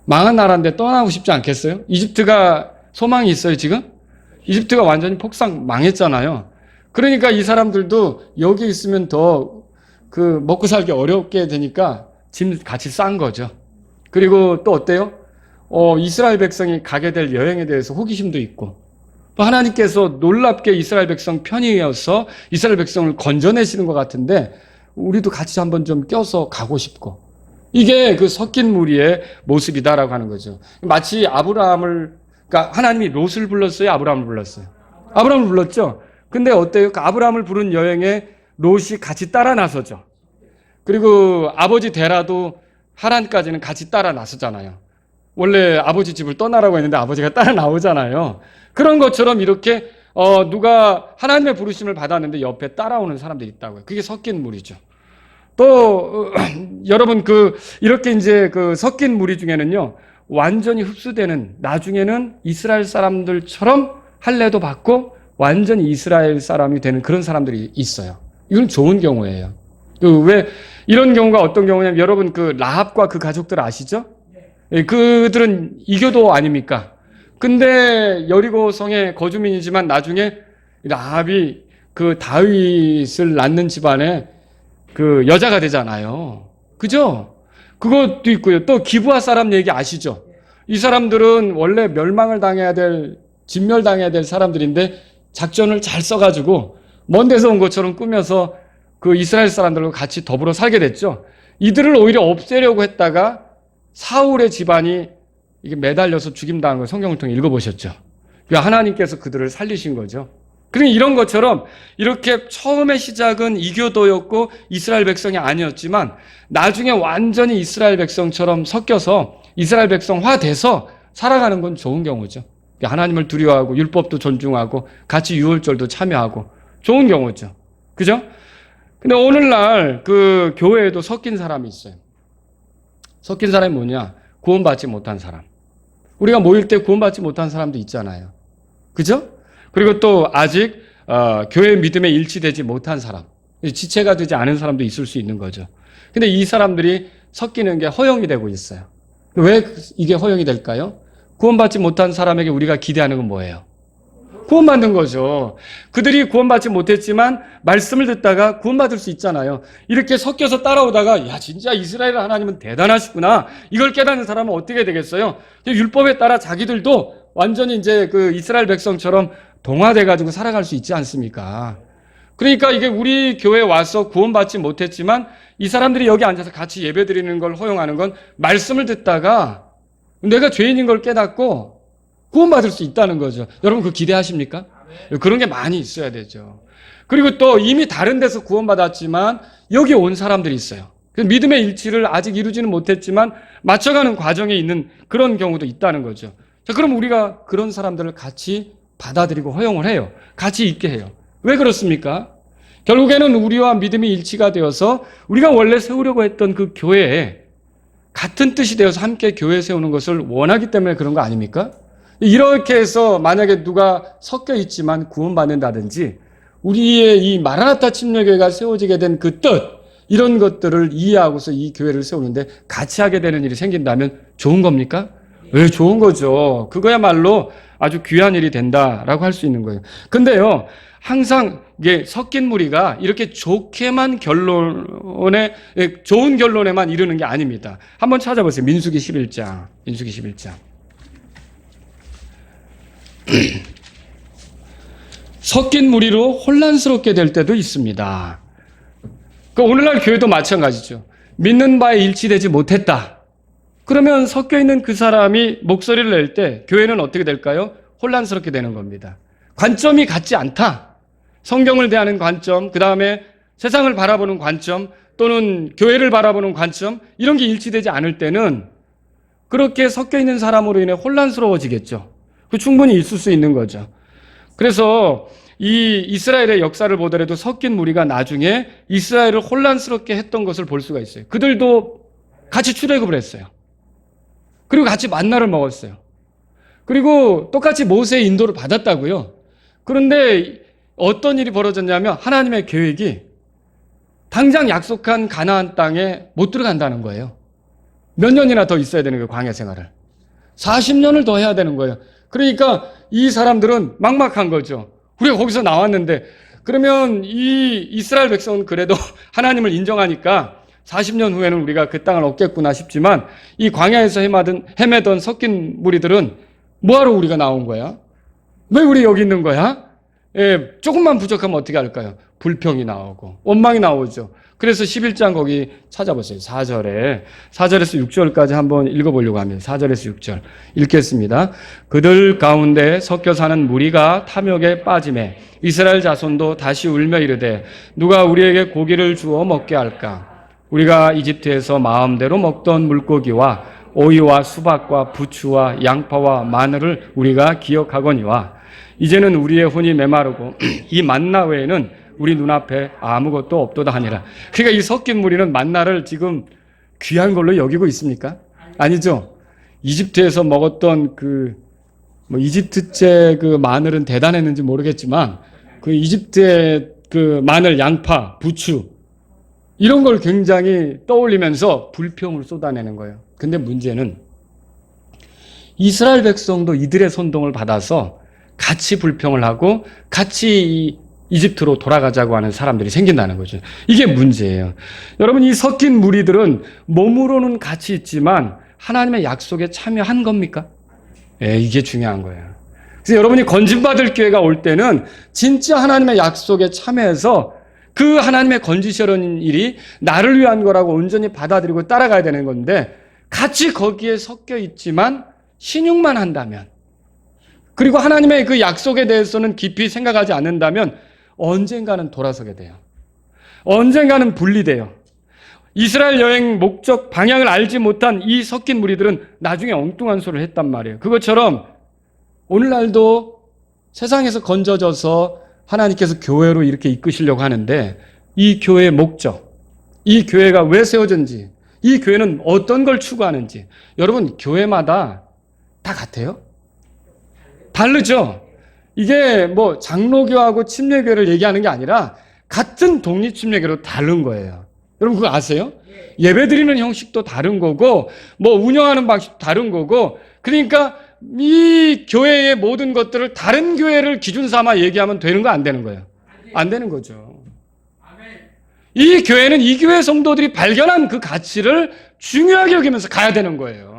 망한 나라인데 떠나고 싶지 않겠어요? 이집트가 소망이 있어요, 지금? 이집트가 완전히 폭삭 망했잖아요. 그러니까 이 사람들도 여기 있으면 더 먹고 살기 어렵게 되니까 짐 같이 싼 거죠. 그리고 또 어때요? 이스라엘 백성이 가게 될 여행에 대해서 호기심도 있고, 또 하나님께서 놀랍게 이스라엘 백성 편이어서 이스라엘 백성을 건져내시는 것 같은데, 우리도 같이 한번 좀 껴서 가고 싶고, 이게 그 섞인 무리의 모습이다라고 하는 거죠. 마치 그러니까 하나님이 롯을 불렀어요? 아브라함을 불렀어요? 아브라함을 불렀죠? 근데 어때요? 그 아브라함을 부른 여행에 롯이 같이 따라 나서죠. 그리고 아버지 데라도 하란까지는 같이 따라 나서잖아요. 원래 아버지 집을 떠나라고 했는데 아버지가 따라 나오잖아요. 그런 것처럼 이렇게 누가 하나님의 부르심을 받았는데 옆에 따라오는 사람들이 있다고요. 그게 섞인 무리죠. 또 여러분 이렇게 이제 섞인 무리 중에는요, 완전히 흡수되는, 나중에는 이스라엘 사람들처럼 할례도 받고 완전히 이스라엘 사람이 되는 그런 사람들이 있어요. 이건 좋은 경우예요. 왜 이런 경우가 어떤 경우냐면, 여러분 라합과 그 가족들 아시죠? 그들은 이교도 아닙니까? 근데 여리고성의 거주민이지만 나중에 라합이 다윗을 낳는 집안에 여자가 되잖아요. 그죠? 그것도 있고요. 또 기브아 사람 얘기 아시죠? 이 사람들은 원래 진멸당해야 될 사람들인데 작전을 잘 써가지고 먼 데서 온 것처럼 꾸며서 이스라엘 사람들과 같이 더불어 살게 됐죠. 이들을 오히려 없애려고 했다가 사울의 집안이 이게 매달려서 죽임당한 걸 성경을 통해 읽어보셨죠. 하나님께서 그들을 살리신 거죠. 그러니 이런 것처럼 이렇게 처음의 시작은 이교도였고 이스라엘 백성이 아니었지만 나중에 완전히 이스라엘 백성처럼 섞여서 이스라엘 백성화 돼서 살아가는 건 좋은 경우죠. 하나님을 두려워하고 율법도 존중하고 같이 유월절도 참여하고 좋은 경우죠. 그죠? 근데 오늘날 교회에도 섞인 사람이 있어요. 섞인 사람이 뭐냐? 구원받지 못한 사람. 우리가 모일 때 구원받지 못한 사람도 있잖아요. 그죠? 그리고 또 아직 교회 믿음에 일치되지 못한 사람, 지체가 되지 않은 사람도 있을 수 있는 거죠. 근데 이 사람들이 섞이는 게 허용이 되고 있어요. 왜 이게 허용이 될까요? 구원받지 못한 사람에게 우리가 기대하는 건 뭐예요? 구원받는 거죠. 그들이 구원받지 못했지만 말씀을 듣다가 구원받을 수 있잖아요. 이렇게 섞여서 따라오다가 야 진짜 이스라엘 하나님은 대단하시구나. 이걸 깨닫는 사람은 어떻게 되겠어요? 율법에 따라 자기들도 완전히 이제 이스라엘 백성처럼 동화돼가지고 살아갈 수 있지 않습니까? 그러니까 이게 우리 교회에 와서 구원받지 못했지만 이 사람들이 여기 앉아서 같이 예배드리는 걸 허용하는 건 말씀을 듣다가 내가 죄인인 걸 깨닫고 구원받을 수 있다는 거죠. 여러분 그거 기대하십니까? 그런 게 많이 있어야 되죠. 그리고 또 이미 다른 데서 구원받았지만 여기 온 사람들이 있어요. 믿음의 일치를 아직 이루지는 못했지만 맞춰가는 과정에 있는 그런 경우도 있다는 거죠. 자, 그럼 우리가 그런 사람들을 같이 받아들이고 허용을 해요. 같이 있게 해요. 왜 그렇습니까? 결국에는 우리와 믿음이 일치가 되어서 우리가 원래 세우려고 했던 그 교회에 같은 뜻이 되어서 함께 교회 세우는 것을 원하기 때문에 그런 거 아닙니까? 이렇게 해서 만약에 누가 섞여 있지만 구원받는다든지 우리의 이 마라나타 침례교회가 세워지게 된 그 뜻, 이런 것들을 이해하고서 이 교회를 세우는데 같이 하게 되는 일이 생긴다면 좋은 겁니까? 왜 좋은 거죠. 그거야말로 아주 귀한 일이 된다라고 할 수 있는 거예요. 근데요, 항상 이게 섞인 무리가 이렇게 좋은 결론에만 이르는 게 아닙니다. 한번 찾아보세요. 민수기 11장. 민수기 11장. 섞인 무리로 혼란스럽게 될 때도 있습니다. 오늘날 교회도 마찬가지죠. 믿는 바에 일치되지 못했다. 그러면 섞여 있는 그 사람이 목소리를 낼 때 교회는 어떻게 될까요? 혼란스럽게 되는 겁니다. 관점이 같지 않다. 성경을 대하는 관점, 그 다음에 세상을 바라보는 관점, 또는 교회를 바라보는 관점, 이런 게 일치되지 않을 때는 그렇게 섞여 있는 사람으로 인해 혼란스러워지겠죠. 충분히 있을 수 있는 거죠. 그래서 이 이스라엘의 역사를 보더라도 섞인 무리가 나중에 이스라엘을 혼란스럽게 했던 것을 볼 수가 있어요. 그들도 같이 출애굽을 했어요. 그리고 같이 만나를 먹었어요. 그리고 똑같이 모세의 인도를 받았다고요. 그런데 어떤 일이 벌어졌냐면 하나님의 계획이 당장 약속한 가나안 땅에 못 들어간다는 거예요. 몇 년이나 더 있어야 되는 거예요, 광야 생활을. 40년을 더 해야 되는 거예요. 그러니까 이 사람들은 막막한 거죠. 우리가 거기서 나왔는데 그러면 이 이스라엘 백성은 그래도 하나님을 인정하니까 40년 후에는 우리가 그 땅을 얻겠구나 싶지만 이 광야에서 헤매던 섞인 무리들은 뭐하러 우리가 나온 거야? 왜 우리 여기 있는 거야? 예, 조금만 부족하면 어떻게 할까요? 불평이 나오고 원망이 나오죠. 그래서 11장 거기 찾아보세요. 4절에서 6절까지 한번 읽어보려고 합니다. 4절에서 6절 읽겠습니다. 그들 가운데 섞여 사는 무리가 탐욕에 빠지매 이스라엘 자손도 다시 울며 이르되 누가 우리에게 고기를 주어 먹게 할까? 우리가 이집트에서 마음대로 먹던 물고기와 오이와 수박과 부추와 양파와 마늘을 우리가 기억하거니와 이제는 우리의 혼이 메마르고 이 만나 외에는 우리 눈앞에 아무것도 없도다 하니라. 그러니까 이 섞인 무리는 만나를 지금 귀한 걸로 여기고 있습니까? 아니죠. 이집트에서 먹었던 이집트제 그 마늘은 대단했는지 모르겠지만 그 이집트의 그 마늘, 양파, 부추 이런 걸 굉장히 떠올리면서 불평을 쏟아내는 거예요. 근데 문제는 이스라엘 백성도 이들의 선동을 받아서 같이 불평을 하고 같이 이집트로 돌아가자고 하는 사람들이 생긴다는 거죠. 이게 문제예요. 여러분, 이 섞인 무리들은 몸으로는 같이 있지만 하나님의 약속에 참여한 겁니까? 예, 이게 중요한 거예요. 그래서 여러분이 건진받을 기회가 올 때는 진짜 하나님의 약속에 참여해서 그 하나님의 건지시려는 일이 나를 위한 거라고 온전히 받아들이고 따라가야 되는 건데 같이 거기에 섞여 있지만 신용만 한다면 그리고 하나님의 그 약속에 대해서는 깊이 생각하지 않는다면 언젠가는 돌아서게 돼요. 언젠가는 분리돼요. 이스라엘 여행 목적 방향을 알지 못한 이 섞인 무리들은 나중에 엉뚱한 소리를 했단 말이에요. 그것처럼 오늘날도 세상에서 건져져서 하나님께서 교회로 이렇게 이끄시려고 하는데 이 교회의 목적, 이 교회가 왜 세워졌는지, 이 교회는 어떤 걸 추구하는지 여러분 교회마다 다 같아요? 다르죠? 이게 뭐 장로교하고 침례교회를 얘기하는 게 아니라 같은 독립침례교로 다른 거예요. 여러분 그거 아세요? 예배 드리는 형식도 다른 거고 뭐 운영하는 방식도 다른 거고 그러니까 이 교회의 모든 것들을 다른 교회를 기준 삼아 얘기하면 되는 거 안 되는 거예요? 안 되는 거죠. 이 교회는 이 교회 성도들이 발견한 그 가치를 중요하게 여기면서 가야 되는 거예요.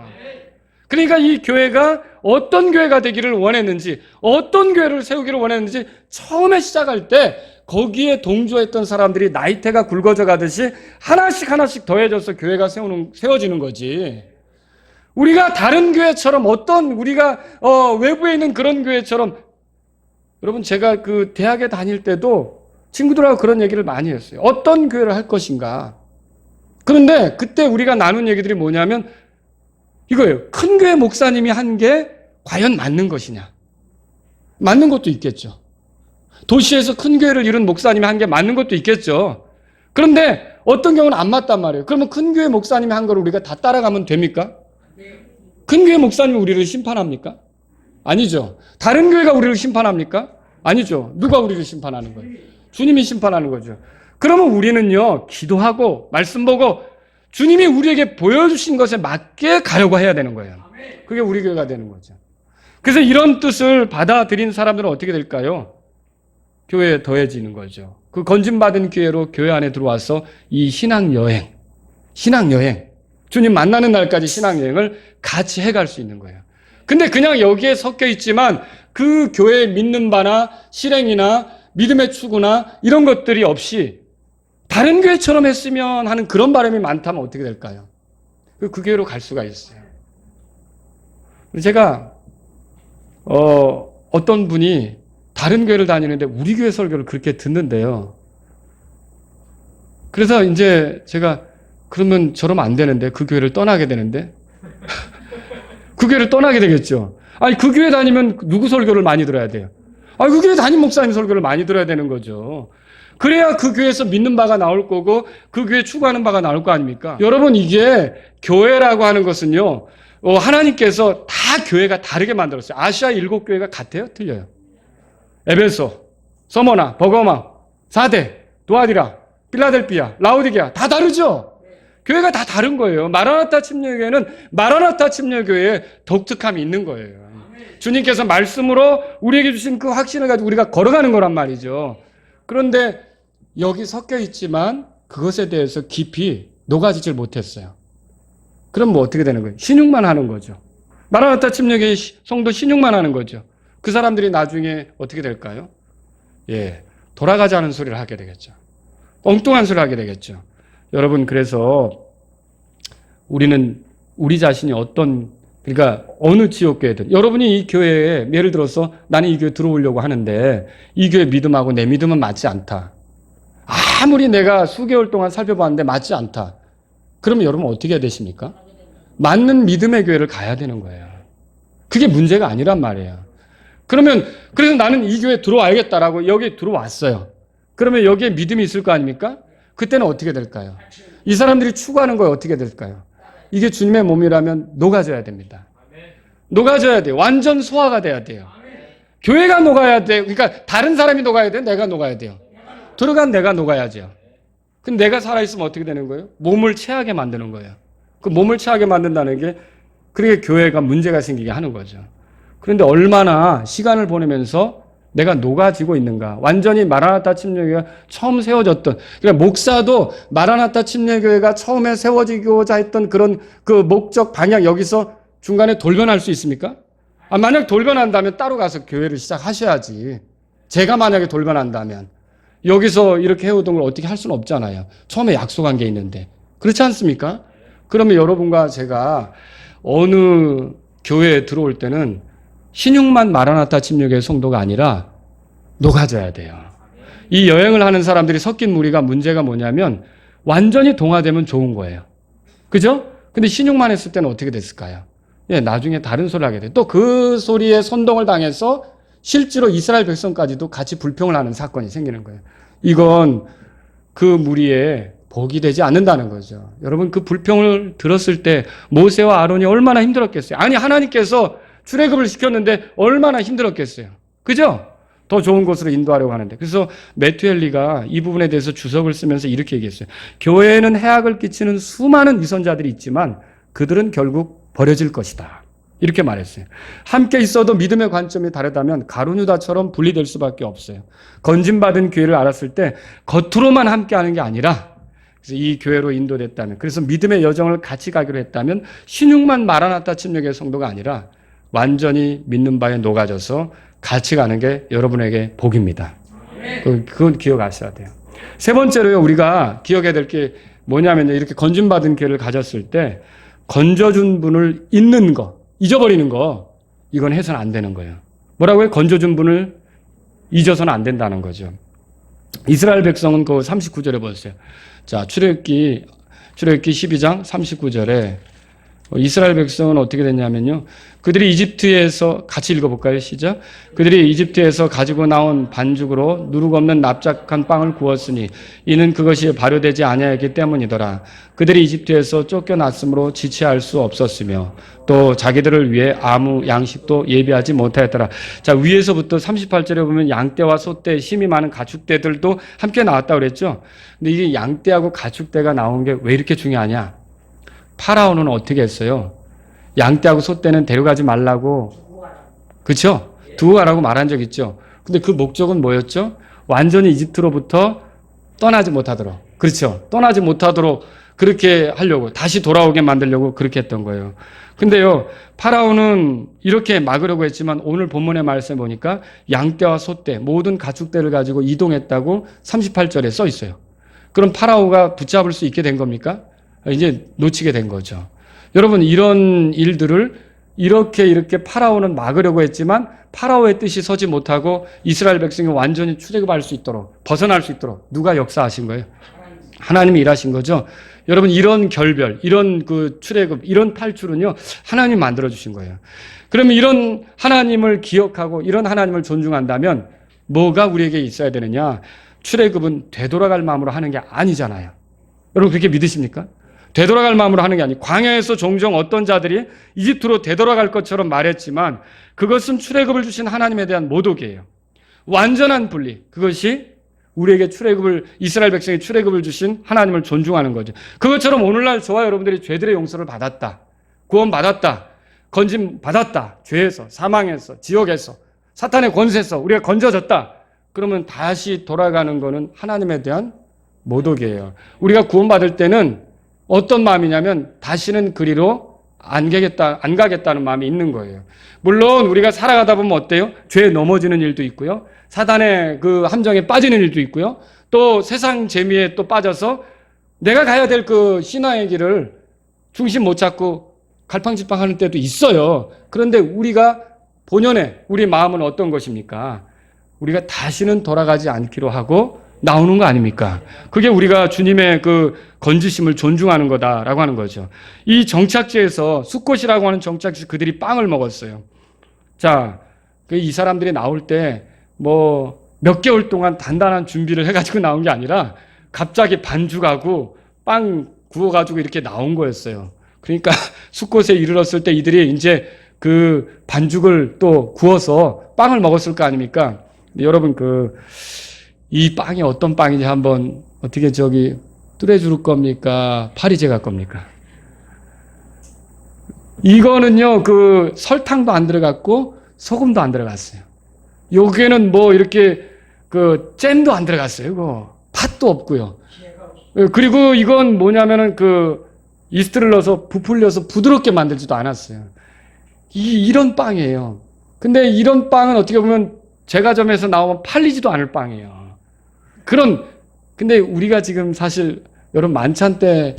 그러니까 이 교회가 어떤 교회가 되기를 원했는지 어떤 교회를 세우기를 원했는지 처음에 시작할 때 거기에 동조했던 사람들이 나이테가 굵어져 가듯이 하나씩 더해져서 교회가 세워지는 거지. 우리가 다른 교회처럼 우리가 외부에 있는 그런 교회처럼 여러분 제가 그 대학에 다닐 때도 친구들하고 그런 얘기를 많이 했어요. 어떤 교회를 할 것인가. 그런데 그때 우리가 나눈 얘기들이 뭐냐면 이거예요. 큰 교회 목사님이 한 게 과연 맞는 것이냐. 맞는 것도 있겠죠. 도시에서 큰 교회를 이룬 목사님이 한 게 맞는 것도 있겠죠. 그런데 어떤 경우는 안 맞단 말이에요. 그러면 큰 교회 목사님이 한 걸 우리가 다 따라가면 됩니까? 큰 교회 목사님이 우리를 심판합니까? 아니죠. 다른 교회가 우리를 심판합니까? 아니죠. 누가 우리를 심판하는 거예요? 주님이 심판하는 거죠. 그러면 우리는요, 기도하고 말씀 보고 주님이 우리에게 보여주신 것에 맞게 가려고 해야 되는 거예요. 그게 우리 교회가 되는 거죠. 그래서 이런 뜻을 받아들인 사람들은 어떻게 될까요? 교회에 더해지는 거죠. 그 건진받은 기회로 교회 안에 들어와서 이 신앙여행, 주님 만나는 날까지 신앙여행을 같이 해갈 수 있는 거예요. 근데 그냥 여기에 섞여 있지만 그 교회에 믿는 바나 실행이나 믿음의 추구나 이런 것들이 없이 다른 교회처럼 했으면 하는 그런 바람이 많다면 어떻게 될까요? 그 교회로 갈 수가 있어요. 제가 어떤 분이 다른 교회를 다니는데 우리 교회 설교를 그렇게 듣는데요. 그래서 이제 제가 그러면 저러면 안 되는데 그 교회를 떠나게 되는데 그 교회를 떠나게 되겠죠. 아니 그 교회 다니면 누구 설교를 많이 들어야 돼요? 그 교회 담임 목사님 설교를 많이 들어야 되는 거죠. 그래야 그 교회에서 믿는 바가 나올 거고 그 교회 추구하는 바가 나올 거 아닙니까? 여러분 이게 교회라고 하는 것은요. 하나님께서 다 교회가 다르게 만들었어요. 아시아 7교회가 같아요? 틀려요? 에베소, 서머나, 버거마, 사대, 도아디라, 필라델피아, 라오디게아 다 다르죠? 교회가 다 다른 거예요. 마라나타 침례교회는 마라나타 침례교회의 독특함이 있는 거예요. 주님께서 말씀으로 우리에게 주신 그 확신을 가지고 우리가 걸어가는 거란 말이죠. 그런데 여기 섞여 있지만 그것에 대해서 깊이 녹아지질 못했어요. 그럼 뭐 어떻게 되는 거예요? 신육만 하는 거죠. 마라나타 침례교회 성도 신육만 하는 거죠. 그 사람들이 나중에 어떻게 될까요? 예, 돌아가자는 소리를 하게 되겠죠. 엉뚱한 소리를 하게 되겠죠. 여러분, 그래서 우리는 우리 자신이 그러니까 어느 지역교회든 여러분이 이 교회에 예를 들어서 나는 이 교회 들어오려고 하는데 이 교회 믿음하고 내 믿음은 맞지 않다. 아무리 내가 수개월 동안 살펴봤는데 맞지 않다. 그러면 여러분 어떻게 해야 되십니까? 맞는 믿음의 교회를 가야 되는 거예요. 그게 문제가 아니란 말이에요. 그래서 나는 이 교회에 들어와야겠다라고 여기 들어왔어요. 그러면 여기에 믿음이 있을 거 아닙니까? 그때는 어떻게 될까요? 이 사람들이 추구하는 거에 어떻게 될까요? 이게 주님의 몸이라면 녹아져야 됩니다. 녹아져야 돼요. 완전 소화가 돼야 돼요. 교회가 녹아야 돼요. 그러니까 다른 사람이 녹아야 돼요. 내가 녹아야 돼요. 들어간 내가 녹아야죠. 근데 내가 살아있으면 어떻게 되는 거예요? 몸을 체하게 만드는 거예요. 그 몸을 체하게 만든다는 게 그게 교회가 문제가 생기게 하는 거죠. 그런데 얼마나 시간을 보내면서 내가 녹아지고 있는가. 완전히 마라나타 침례교회가 처음 세워졌던, 그러니까 목사도 마라나타 침례교회가 처음에 세워지고자 했던 그런 그 목적 방향 여기서 중간에 돌변할 수 있습니까? 만약 돌변한다면 따로 가서 교회를 시작하셔야지. 제가 만약에 돌변한다면 여기서 이렇게 해오던 걸 어떻게 할 수는 없잖아요. 처음에 약속한 게 있는데. 그렇지 않습니까? 그러면 여러분과 제가 어느 교회에 들어올 때는 신육만 마라나타 침례교회 성도가 아니라 녹아져야 돼요. 이 여행을 하는 사람들이 섞인 무리가 문제가 뭐냐면 완전히 동화되면 좋은 거예요. 그죠? 근데 신육만 했을 때는 어떻게 됐을까요? 예, 나중에 다른 소리를 하게 돼요. 또 그 소리에 선동을 당해서 실제로 이스라엘 백성까지도 같이 불평을 하는 사건이 생기는 거예요. 이건 그 무리에 복이 되지 않는다는 거죠. 여러분, 그 불평을 들었을 때 모세와 아론이 얼마나 힘들었겠어요. 아니, 하나님께서 출애굽을 시켰는데 얼마나 힘들었겠어요. 그죠? 더 좋은 곳으로 인도하려고 하는데. 그래서 매튜엘리가 이 부분에 대해서 주석을 쓰면서 이렇게 얘기했어요. 교회에는 해악을 끼치는 수많은 위선자들이 있지만 그들은 결국 버려질 것이다. 이렇게 말했어요. 함께 있어도 믿음의 관점이 다르다면 가룟 유다처럼 분리될 수밖에 없어요. 건진받은 교회를 알았을 때 겉으로만 함께하는 게 아니라 그래서 이 교회로 인도됐다면, 그래서 믿음의 여정을 같이 가기로 했다면 신육만 마라나타 침례교회 성도가 아니라 완전히 믿는 바에 녹아져서 같이 가는 게 여러분에게 복입니다. 그건 기억하셔야 돼요. 세 번째로요, 우리가 기억해야 될 게 뭐냐면요, 이렇게 건진받은 교회를 가졌을 때 건져준 분을 잊는 거, 잊어버리는 거, 이건 해서는 안 되는 거예요. 뭐라고요? 건져준 분을 잊어서는 안 된다는 거죠. 이스라엘 백성은 그 39절에 보세요. 자, 출애굽기 12장 39절에 이스라엘 백성은 어떻게 됐냐면요. 그들이 이집트에서, 같이 읽어볼까요? 시작. 그들이 이집트에서 가지고 나온 반죽으로 누룩 없는 납작한 빵을 구웠으니 이는 그것이 발효되지 아니하였기 때문이더라. 그들이 이집트에서 쫓겨났으므로 지체할 수 없었으며 또 자기들을 위해 아무 양식도 예비하지 못하였더라. 자, 위에서부터 38절에 보면 양떼와 소떼, 힘이 많은 가축떼들도 함께 나왔다고 그랬죠. 근데 이게 양떼하고 가축떼가 나온 게 왜 이렇게 중요하냐? 파라오는 어떻게 했어요? 양떼하고 소떼는 데려가지 말라고, 그렇죠? 두고 가라고 말한 적 있죠. 근데 그 목적은 뭐였죠? 완전히 이집트로부터 떠나지 못하도록, 그렇죠? 떠나지 못하도록 그렇게 하려고, 다시 돌아오게 만들려고 그렇게 했던 거예요. 근데요, 파라오는 이렇게 막으려고 했지만 오늘 본문의 말씀에 보니까 양떼와 소떼, 모든 가축떼를 가지고 이동했다고 38절에 써 있어요. 그럼 파라오가 붙잡을 수 있게 된 겁니까? 이제 놓치게 된 거죠. 여러분, 이런 일들을 이렇게 파라오는 막으려고 했지만 파라오의 뜻이 서지 못하고 이스라엘 백성이 완전히 출애굽할 수 있도록, 벗어날 수 있도록 누가 역사하신 거예요? 하나님이 일하신 거죠. 여러분, 이런 결별, 이런 그 출애굽, 이런 탈출은요, 하나님이 만들어 주신 거예요. 그러면 이런 하나님을 기억하고 이런 하나님을 존중한다면 뭐가 우리에게 있어야 되느냐? 출애굽은 되돌아갈 마음으로 하는 게 아니잖아요. 여러분, 그렇게 믿으십니까? 되돌아갈 마음으로 하는 게 아니고, 광야에서 종종 어떤 자들이 이집트로 되돌아갈 것처럼 말했지만 그것은 출애굽을 주신 하나님에 대한 모독이에요. 완전한 분리. 그것이 우리에게 이스라엘 백성에 출애굽을 주신 하나님을 존중하는 거죠. 그것처럼 오늘날 저와 여러분들이 죄들의 용서를 받았다. 구원받았다. 건짐 받았다. 죄에서, 사망에서, 지옥에서, 사탄의 권세에서 우리가 건져졌다. 그러면 다시 돌아가는 거는 하나님에 대한 모독이에요. 우리가 구원받을 때는 어떤 마음이냐면 다시는 그리로 안 가겠다는 마음이 있는 거예요. 물론 우리가 살아가다 보면 어때요? 죄에 넘어지는 일도 있고요. 사단의 그 함정에 빠지는 일도 있고요. 또 세상 재미에 또 빠져서 내가 가야 될 그 신앙의 길을 중심 못 잡고 갈팡질팡하는 때도 있어요. 그런데 우리가 본연의 우리 마음은 어떤 것입니까? 우리가 다시는 돌아가지 않기로 하고 나오는 거 아닙니까? 그게 우리가 주님의 그 건지심을 존중하는 거다라고 하는 거죠. 이 정착지에서 숫곳이라고 하는 정착지에서 그들이 빵을 먹었어요. 자, 이 사람들이 나올 때 뭐 몇 개월 동안 단단한 준비를 해가지고 나온 게 아니라 갑자기 반죽하고 빵 구워가지고 이렇게 나온 거였어요. 그러니까 숫곳에 이르렀을 때 이들이 이제 그 반죽을 또 구워서 빵을 먹었을 거 아닙니까? 여러분 이 빵이 어떤 빵인지 한번 어떻게 뚜레쥬르 겁니까? 파리제 갈 겁니까? 이거는요, 설탕도 안 들어갔고, 소금도 안 들어갔어요. 여기에는 뭐 이렇게 잼도 안 들어갔어요. 이거 팥도 없고요. 그리고 이건 뭐냐면은 이스트를 넣어서 부풀려서 부드럽게 만들지도 않았어요. 이런 빵이에요. 근데 이런 빵은 어떻게 보면 제과점에서 나오면 팔리지도 않을 빵이에요. 근데 우리가 지금 사실 여러분 만찬 때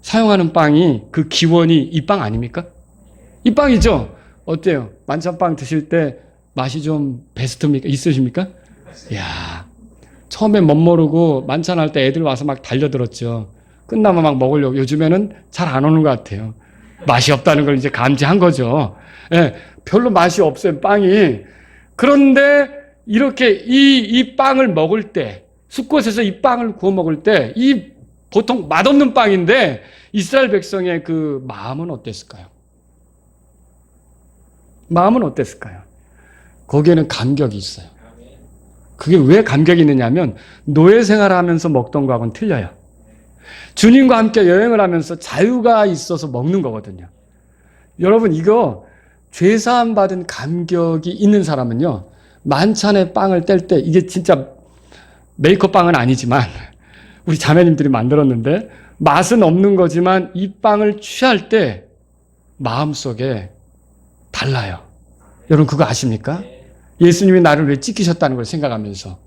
사용하는 빵이 그 기원이 이 빵 아닙니까? 이 빵이죠? 어때요? 만찬빵 드실 때 맛이 좀 베스트입니까? 있으십니까? 이야, 처음에 멋모르고 만찬할 때 애들 와서 막 달려들었죠. 끝나면 막 먹으려고. 요즘에는 잘 안 오는 것 같아요. 맛이 없다는 걸 이제 감지한 거죠. 예, 별로 맛이 없어요, 빵이. 그런데 이렇게 이 빵을 먹을 때, 숫곳에서 이 빵을 구워 먹을 때, 보통 맛없는 빵인데, 이스라엘 백성의 그 마음은 어땠을까요? 마음은 어땠을까요? 거기에는 감격이 있어요. 그게 왜 감격이 있느냐면, 노예 생활하면서 먹던 거하고는 틀려요. 주님과 함께 여행을 하면서 자유가 있어서 먹는 거거든요. 여러분, 이거 죄사함 받은 감격이 있는 사람은요, 만찬에 빵을 뗄 때, 이게 진짜 메이커 빵은 아니지만, 우리 자매님들이 만들었는데, 맛은 없는 거지만, 이 빵을 취할 때, 마음속에 달라요. 여러분, 그거 아십니까? 예수님이 나를 왜 찢기셨다는 걸 생각하면서,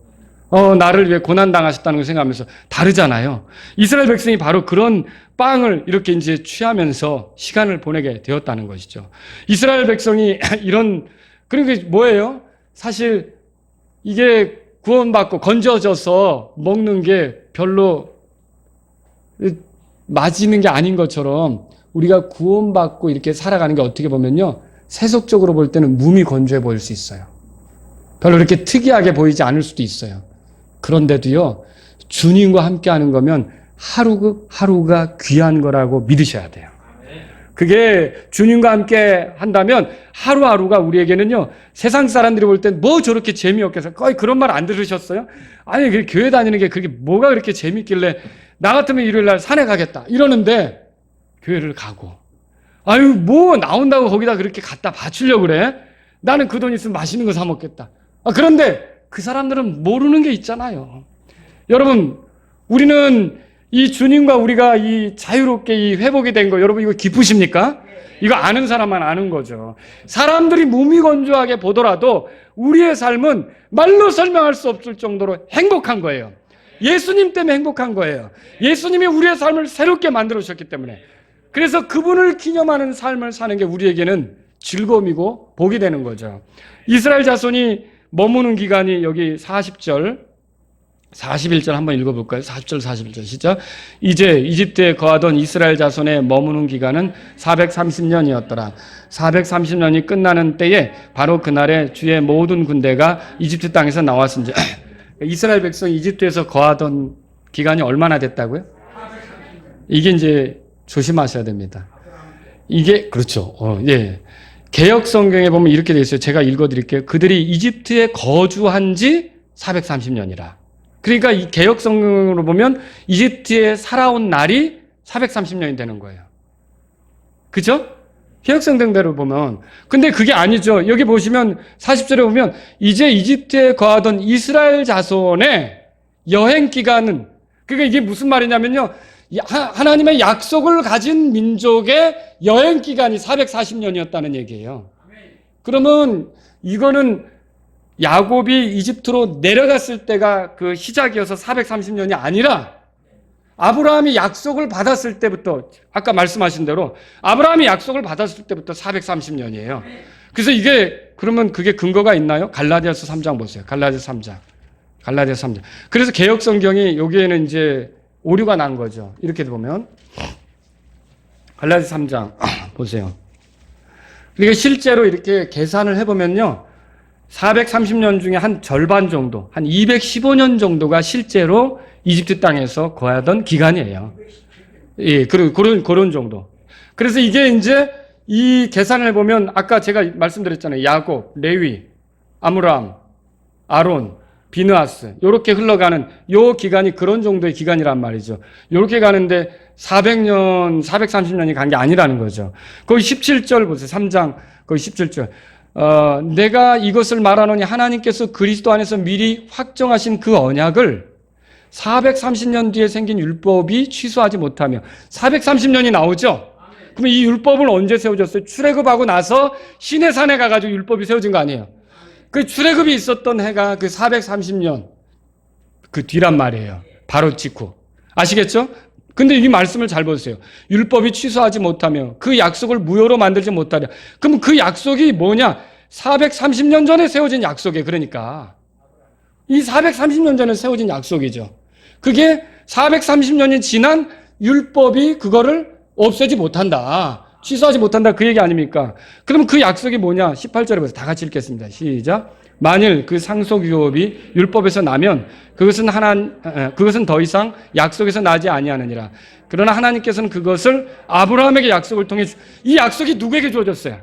나를 위해 고난당하셨다는 걸 생각하면서 다르잖아요. 이스라엘 백성이 바로 그런 빵을 이렇게 이제 취하면서 시간을 보내게 되었다는 것이죠. 이스라엘 백성이 그러니까 뭐예요? 사실 이게 구원받고 건져져서 먹는 게 별로 맞이는 게 아닌 것처럼 우리가 구원받고 이렇게 살아가는 게 어떻게 보면요, 세속적으로 볼 때는 무미건조해 보일 수 있어요. 별로 이렇게 특이하게 보이지 않을 수도 있어요. 그런데도요, 주님과 함께 하는 거면 하루가 귀한 거라고 믿으셔야 돼요. 그게 주님과 함께 한다면 하루하루가 우리에게는요, 세상 사람들이 볼 땐 뭐 저렇게 재미없겠어요? 거의 그런 말 안 들으셨어요? 아니, 교회 다니는 게 그게 뭐가 그렇게 재밌길래 나 같으면 일요일 날 산에 가겠다 이러는데 교회를 가고, 아유, 뭐 나온다고 거기다 그렇게 갖다 바치려고 그래? 나는 그 돈 있으면 맛있는 거 사 먹겠다. 그런데 그 사람들은 모르는 게 있잖아요. 여러분, 우리는 이 주님과 우리가 이 자유롭게 이 회복이 된 거, 여러분 이거 기쁘십니까? 이거 아는 사람만 아는 거죠. 사람들이 무미건조하게 보더라도 우리의 삶은 말로 설명할 수 없을 정도로 행복한 거예요. 예수님 때문에 행복한 거예요. 예수님이 우리의 삶을 새롭게 만들어 주셨기 때문에. 그래서 그분을 기념하는 삶을 사는 게 우리에게는 즐거움이고 복이 되는 거죠. 이스라엘 자손이 머무는 기간이 여기 40절, 41절 한번 읽어볼까요? 40절, 41절 시작. 이제 이집트에 거하던 이스라엘 자손의 머무는 기간은 430년이었더라. 430년이 끝나는 때에 바로 그날에 주의 모든 군대가 이집트 땅에서 나왔은지. 이스라엘 백성이 이집트에서 거하던 기간이 얼마나 됐다고요? 이게 이제 조심하셔야 됩니다. 이게 그렇죠. 예. 개역 성경에 보면 이렇게 되어 있어요. 제가 읽어드릴게요. 그들이 이집트에 거주한 지 430년이라. 그러니까 이 개역 성경으로 보면 이집트에 살아온 날이 430년이 되는 거예요. 그죠? 개역 성경대로 보면. 근데 그게 아니죠. 여기 보시면 40절에 보면 이제 이집트에 거하던 이스라엘 자손의 여행 기간은, 그러니까 이게 무슨 말이냐면요. 하나님의 약속을 가진 민족의 여행 기간이 440년이었다는 얘기예요. 그러면 이거는 야곱이 이집트로 내려갔을 때가 그 시작이어서 430년이 아니라 아브라함이 약속을 받았을 때부터, 아까 말씀하신 대로 아브라함이 약속을 받았을 때부터 430년이에요. 그래서 이게 그러면 그게 근거가 있나요? 갈라디아서 3장 보세요. 갈라디아서 3장. 그래서 개역 성경이 여기에는 이제 오류가 난 거죠. 이렇게 보면 갈라디아서 3장 보세요. 그러니까 실제로 이렇게 계산을 해보면요, 430년 중에 한 절반 정도, 한 215년 정도가 실제로 이집트 땅에서 거하던 기간이에요. 예, 그런 정도. 그래서 이게 이제 이 계산을 해보면 아까 제가 말씀드렸잖아요. 야곱, 레위, 아므람, 아론, 비느하스, 요렇게 흘러가는 요 기간이 그런 정도의 기간이란 말이죠. 요렇게 가는데 400년, 430년이 간 게 아니라는 거죠. 거기 17절 보세요. 3장, 거기 17절. 내가 이것을 말하노니 하나님께서 그리스도 안에서 미리 확정하신 그 언약을 430년 뒤에 생긴 율법이 취소하지 못하며 430년이 나오죠? 그러면 이 율법은 언제 세워졌어요? 출애굽하고 나서 시내산에 가가지고 율법이 세워진 거 아니에요? 그 출애굽이 있었던 해가 그 430년 그 뒤란 말이에요. 바로 직후. 아시겠죠? 근데 이 말씀을 잘 보세요. 율법이 취소하지 못하며 그 약속을 무효로 만들지 못하려. 그럼 그 약속이 뭐냐? 430년 전에 세워진 약속이에요. 그러니까 이 430년 전에 세워진 약속이죠. 그게 430년이 지난 율법이 그거를 없애지 못한다. 취소하지 못한다. 그 얘기 아닙니까? 그럼 그 약속이 뭐냐? 18절에 보세요. 다 같이 읽겠습니다. 시작. 만일 그 상속 유업이 율법에서 나면 그것은 더 이상 약속에서 나지 아니하느니라. 그러나 하나님께서는 그것을 아브라함에게 약속을 통해 이 약속이 누구에게 주어졌어요?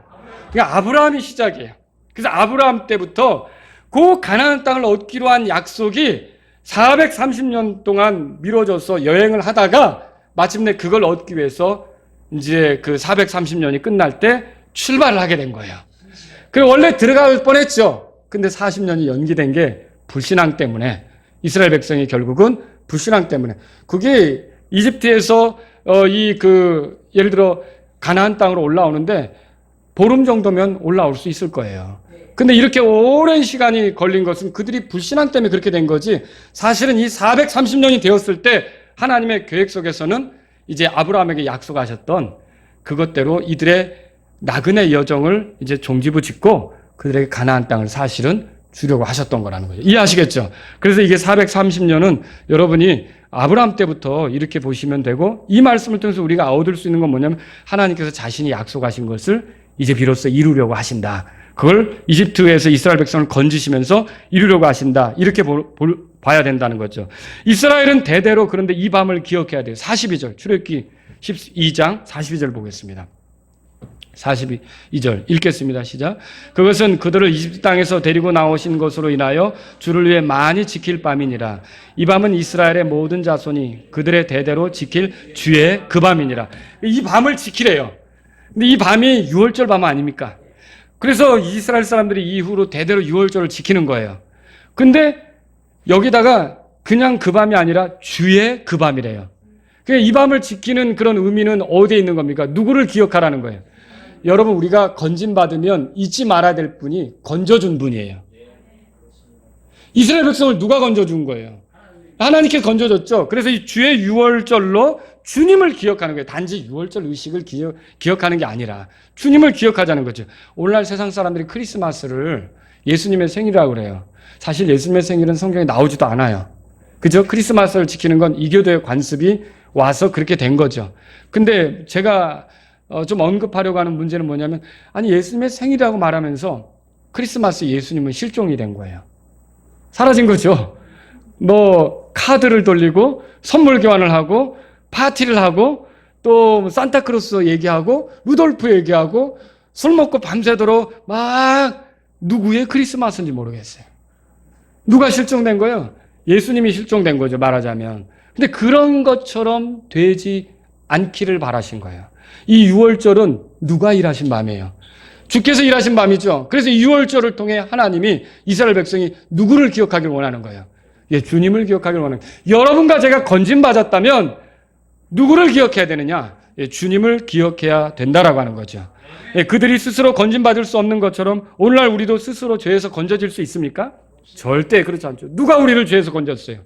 그러니까 아브라함이 시작이에요. 그래서 아브라함 때부터 그 가나안 땅을 얻기로 한 약속이 430년 동안 미뤄져서 여행을 하다가 마침내 그걸 얻기 위해서 이제 그 430년이 끝날 때 출발을 하게 된 거예요. 그리고 원래 들어갈 뻔했죠. 근데 40년이 연기된 게 불신앙 때문에, 이스라엘 백성이 결국은 불신앙 때문에, 그게 이집트에서 예를 들어 가나안 땅으로 올라오는데 보름 정도면 올라올 수 있을 거예요. 근데 이렇게 오랜 시간이 걸린 것은 그들이 불신앙 때문에 그렇게 된 거지, 사실은 이 430년이 되었을 때 하나님의 계획 속에서는 이제 아브라함에게 약속하셨던 그것대로 이들의 나그네 여정을 이제 종지부 짓고 그들에게 가나안 땅을 사실은 주려고 하셨던 거라는 거죠. 이해하시겠죠? 그래서 이게 430년은 여러분이 아브라함 때부터 이렇게 보시면 되고, 이 말씀을 통해서 우리가 얻을 수 있는 건 뭐냐면 하나님께서 자신이 약속하신 것을 이제 비로소 이루려고 하신다. 그걸 이집트에서 이스라엘 백성을 건지시면서 이루려고 하신다. 이렇게 봐야 된다는 거죠. 이스라엘은 대대로 그런데 이 밤을 기억해야 돼요. 42절, 출애굽기 12장 42절 보겠습니다. 42절 읽겠습니다. 시작. 그것은 그들을 이집트 땅에서 데리고 나오신 것으로 인하여 주를 위해 많이 지킬 밤이니라. 이 밤은 이스라엘의 모든 자손이 그들의 대대로 지킬 주의 그 밤이니라. 이 밤을 지키래요. 근데 이 밤이 유월절 밤 아닙니까? 그래서 이스라엘 사람들이 이후로 대대로 유월절을 지키는 거예요. 근데 여기다가 그냥 그 밤이 아니라 주의 그 밤이래요. 이 밤을 지키는 그런 의미는 어디에 있는 겁니까? 누구를 기억하라는 거예요? 여러분, 우리가 건진받으면 잊지 말아야 될 분이 건져준 분이에요. 이스라엘 백성을 누가 건져준 거예요? 하나님께 건져줬죠. 그래서 이 주의 유월절로 주님을 기억하는 거예요. 단지 유월절 의식을 기억하는 게 아니라 주님을 기억하자는 거죠. 오늘날 세상 사람들이 크리스마스를 예수님의 생일이라고 그래요. 사실 예수님의 생일은 성경에 나오지도 않아요. 그죠? 크리스마스를 지키는 건 이교도의 관습이 와서 그렇게 된 거죠. 근데 제가 좀 언급하려고 하는 문제는 뭐냐면, 아니 예수님의 생일이라고 말하면서 크리스마스 예수님은 실종이 된 거예요. 사라진 거죠. 뭐 카드를 돌리고 선물 교환을 하고 파티를 하고 또 산타크로스 얘기하고 루돌프 얘기하고 술 먹고 밤새도록 막 누구의 크리스마스인지 모르겠어요. 누가 실종된 거예요? 예수님이 실종된 거죠, 말하자면. 근데 그런 것처럼 되지 않기를 바라신 거예요. 이 유월절은 누가 일하신 밤이에요? 주께서 일하신 밤이죠. 그래서 이 유월절을 통해 하나님이 이스라엘 백성이 누구를 기억하길 원하는 거예요? 예, 주님을 기억하길 원하는 거예요. 여러분과 제가 건진받았다면 누구를 기억해야 되느냐? 예, 주님을 기억해야 된다라고 하는 거죠. 예, 그들이 스스로 건진받을 수 없는 것처럼 오늘날 우리도 스스로 죄에서 건져질 수 있습니까? 절대 그렇지 않죠. 누가 우리를 죄에서 건졌어요?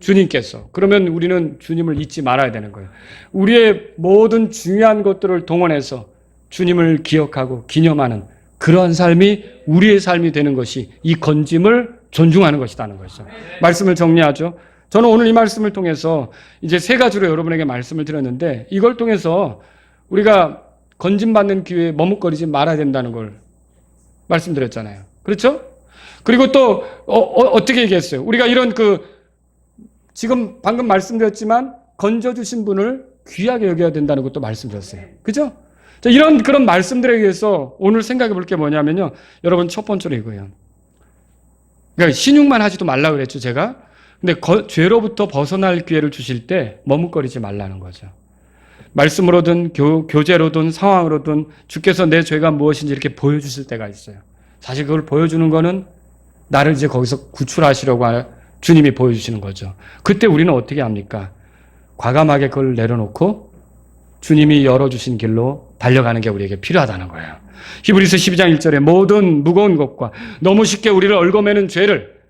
주님께서. 그러면 우리는 주님을 잊지 말아야 되는 거예요. 우리의 모든 중요한 것들을 동원해서 주님을 기억하고 기념하는 그러한 삶이 우리의 삶이 되는 것이 이 건짐을 존중하는 것이라는 것이죠. 말씀을 정리하죠. 저는 오늘 이 말씀을 통해서 이제 세 가지로 여러분에게 말씀을 드렸는데 이걸 통해서 우리가 건짐받는 기회에 머뭇거리지 말아야 된다는 걸 말씀드렸잖아요. 그렇죠? 그리고 또 어떻게 얘기했어요? 우리가 이런 지금 방금 말씀드렸지만 건져주신 분을 귀하게 여겨야 된다는 것도 말씀드렸어요. 그죠? 자, 이런 그런 말씀들에 의해서 오늘 생각해 볼 게 뭐냐면요. 여러분 첫 번째로 이거예요. 그러니까 신용만 하지도 말라고 그랬죠, 제가. 근데 죄로부터 벗어날 기회를 주실 때 머뭇거리지 말라는 거죠. 말씀으로든 교제로든 상황으로든 주께서 내 죄가 무엇인지 이렇게 보여주실 때가 있어요. 사실 그걸 보여주는 거는 나를 이제 거기서 구출하시려고 주님이 보여주시는 거죠. 그때 우리는 어떻게 합니까? 과감하게 그걸 내려놓고 주님이 열어주신 길로 달려가는 게 우리에게 필요하다는 거예요. 히브리서 12장 1절에 모든 무거운 것과 너무 쉽게 우리를 얽어매는 죄를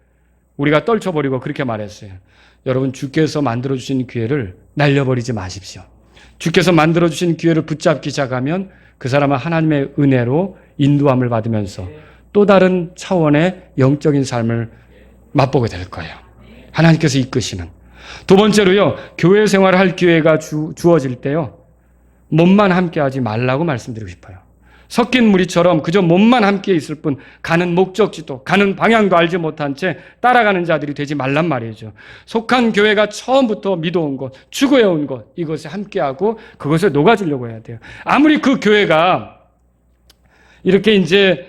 우리가 떨쳐버리고 그렇게 말했어요. 여러분 주께서 만들어주신 기회를 날려버리지 마십시오. 주께서 만들어주신 기회를 붙잡기 시작하면 그 사람은 하나님의 은혜로 인도함을 받으면서 또 다른 차원의 영적인 삶을 맛보게 될 거예요. 하나님께서 이끄시는. 두 번째로요. 교회 생활을 할 기회가 주어질 때요. 몸만 함께하지 말라고 말씀드리고 싶어요. 섞인 무리처럼 그저 몸만 함께 있을 뿐 가는 목적지도 가는 방향도 알지 못한 채 따라가는 자들이 되지 말란 말이죠. 속한 교회가 처음부터 믿어온 것, 추구해온 것 이것에 함께하고 그것에 녹아지려고 해야 돼요. 아무리 그 교회가 이렇게 이제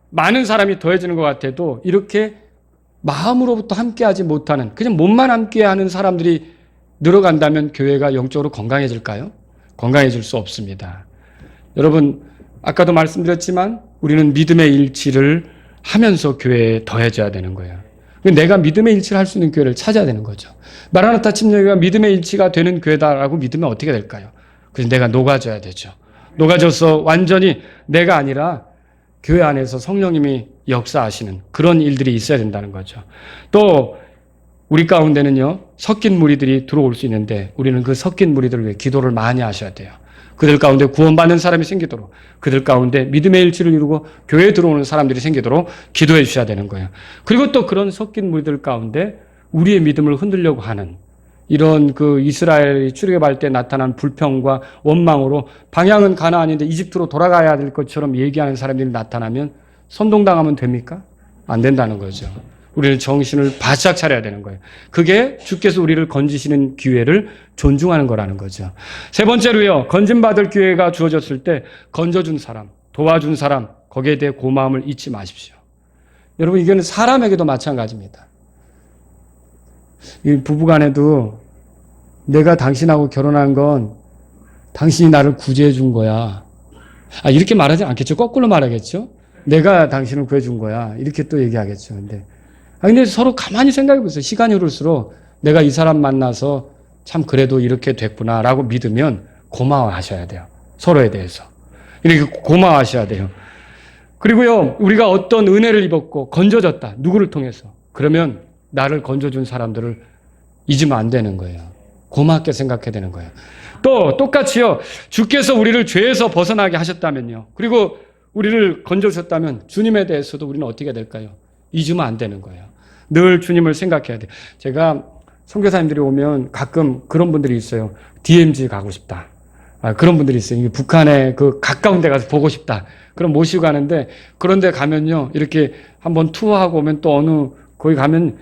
많은 사람이 더해지는 것 같아도 이렇게 마음으로부터 함께하지 못하는 그냥 몸만 함께하는 사람들이 늘어간다면 교회가 영적으로 건강해질까요? 건강해질 수 없습니다. 여러분 아까도 말씀드렸지만 우리는 믿음의 일치를 하면서 교회에 더해져야 되는 거예요. 내가 믿음의 일치를 할 수 있는 교회를 찾아야 되는 거죠. 마라나타 침례교회가 믿음의 일치가 되는 교회다라고 믿으면 어떻게 될까요? 그래서 내가 녹아져야 되죠. 녹아져서 완전히 내가 아니라 교회 안에서 성령님이 역사하시는 그런 일들이 있어야 된다는 거죠. 또 우리 가운데는요 섞인 무리들이 들어올 수 있는데 우리는 그 섞인 무리들을 위해 기도를 많이 하셔야 돼요. 그들 가운데 구원받는 사람이 생기도록 그들 가운데 믿음의 일치를 이루고 교회에 들어오는 사람들이 생기도록 기도해 주셔야 되는 거예요. 그리고 또 그런 섞인 무리들 가운데 우리의 믿음을 흔들려고 하는 이런 이스라엘이 출애굽할 때 나타난 불평과 원망으로 방향은 가나안인데 이집트로 돌아가야 될 것처럼 얘기하는 사람들이 나타나면 선동당하면 됩니까? 안 된다는 거죠. 우리는 정신을 바짝 차려야 되는 거예요. 그게 주께서 우리를 건지시는 기회를 존중하는 거라는 거죠. 세 번째로요. 건진받을 기회가 주어졌을 때 건져준 사람, 도와준 사람 거기에 대해 고마움을 잊지 마십시오. 여러분 이거는 사람에게도 마찬가지입니다. 이 부부간에도 내가 당신하고 결혼한 건 당신이 나를 구제해 준 거야. 이렇게 말하지 않겠죠. 거꾸로 말하겠죠. 내가 당신을 구해 준 거야. 이렇게 또 얘기하겠죠. 근데 서로 가만히 생각해 보세요. 시간이 흐를수록 내가 이 사람 만나서 참 그래도 이렇게 됐구나라고 믿으면 고마워하셔야 돼요. 서로에 대해서. 이렇게 고마워하셔야 돼요. 그리고요, 우리가 어떤 은혜를 입었고 건져졌다. 누구를 통해서. 그러면 나를 건져준 사람들을 잊으면 안 되는 거예요. 고맙게 생각해야 되는 거예요. 또 똑같이요. 주께서 우리를 죄에서 벗어나게 하셨다면요. 그리고 우리를 건져주셨다면 주님에 대해서도 우리는 어떻게 될까요? 잊으면 안 되는 거예요. 늘 주님을 생각해야 돼요. 제가 선교사님들이 오면 가끔 그런 분들이 있어요. DMZ 가고 싶다. 그런 분들이 있어요. 북한에 가까운 데 가서 보고 싶다. 그럼 모시고 가는데 그런데 가면요. 이렇게 한번 투어하고 오면 또 거기 가면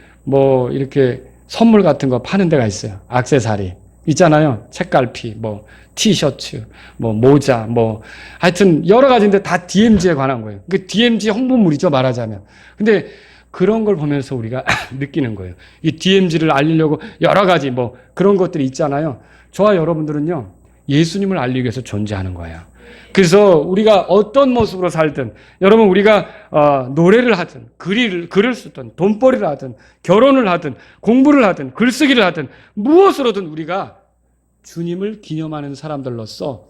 이렇게 선물 같은 거 파는 데가 있어요. 액세서리. 있잖아요. 책갈피, 뭐 티셔츠, 뭐 모자, 뭐 하여튼 여러 가지인데 다 DMZ에 관한 거예요. 그 DMZ 홍보물이죠, 말하자면. 근데 그런 걸 보면서 우리가 느끼는 거예요. 이 DMZ를 알리려고 여러 가지 뭐 그런 것들이 있잖아요. 저와 여러분들은요, 예수님을 알리기 위해서 존재하는 거예요. 그래서 우리가 어떤 모습으로 살든, 여러분 우리가 노래를 하든 글을 쓰든 돈벌이를 하든 결혼을 하든 공부를 하든 글쓰기를 하든 무엇으로든 우리가 주님을 기념하는 사람들로서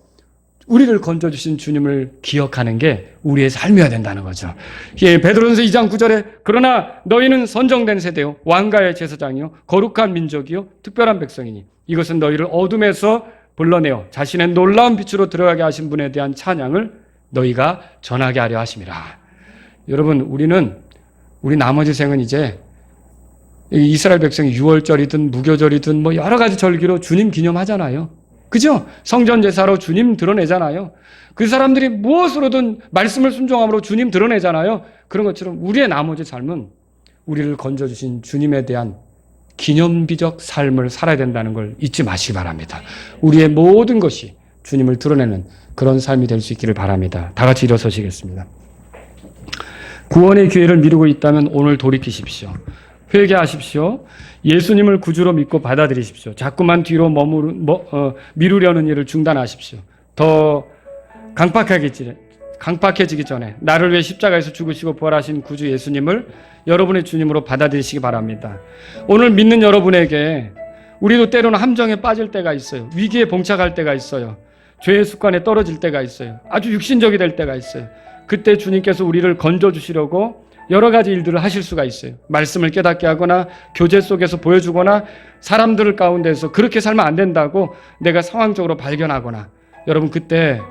우리를 건져주신 주님을 기억하는 게 우리의 삶이어야 된다는 거죠. 예, 베드로전서 2장 9절에 그러나 너희는 선정된 세대요 왕가의 제사장이요 거룩한 민족이요 특별한 백성이니 이것은 너희를 어둠에서 불러내어 자신의 놀라운 빛으로 들어가게 하신 분에 대한 찬양을 너희가 전하게 하려 하심이라. 여러분 우리 나머지 생은 이제 이스라엘 백성이 유월절이든 무교절이든 뭐 여러 가지 절기로 주님 기념하잖아요. 그죠? 성전 제사로 주님 드러내잖아요. 그 사람들이 무엇으로든 말씀을 순종함으로 주님 드러내잖아요. 그런 것처럼 우리의 나머지 삶은 우리를 건져주신 주님에 대한 기념비적 삶을 살아야 된다는 걸 잊지 마시기 바랍니다. 우리의 모든 것이 주님을 드러내는 그런 삶이 될 수 있기를 바랍니다. 다 같이 일어서시겠습니다. 구원의 기회를 미루고 있다면 오늘 돌이키십시오. 회개하십시오. 예수님을 구주로 믿고 받아들이십시오. 자꾸만 뒤로 미루려는 일을 중단하십시오. 더 강팍해지기 전에 나를 위해 십자가에서 죽으시고 부활하신 구주 예수님을 여러분의 주님으로 받아들이시기 바랍니다. 오늘 믿는 여러분에게 우리도 때로는 함정에 빠질 때가 있어요. 위기에 봉착할 때가 있어요. 죄의 습관에 떨어질 때가 있어요. 아주 육신적이 될 때가 있어요. 그때 주님께서 우리를 건져주시려고 여러 가지 일들을 하실 수가 있어요. 말씀을 깨닫게 하거나 교제 속에서 보여주거나 사람들 가운데서 그렇게 살면 안 된다고 내가 상황적으로 발견하거나 여러분 그때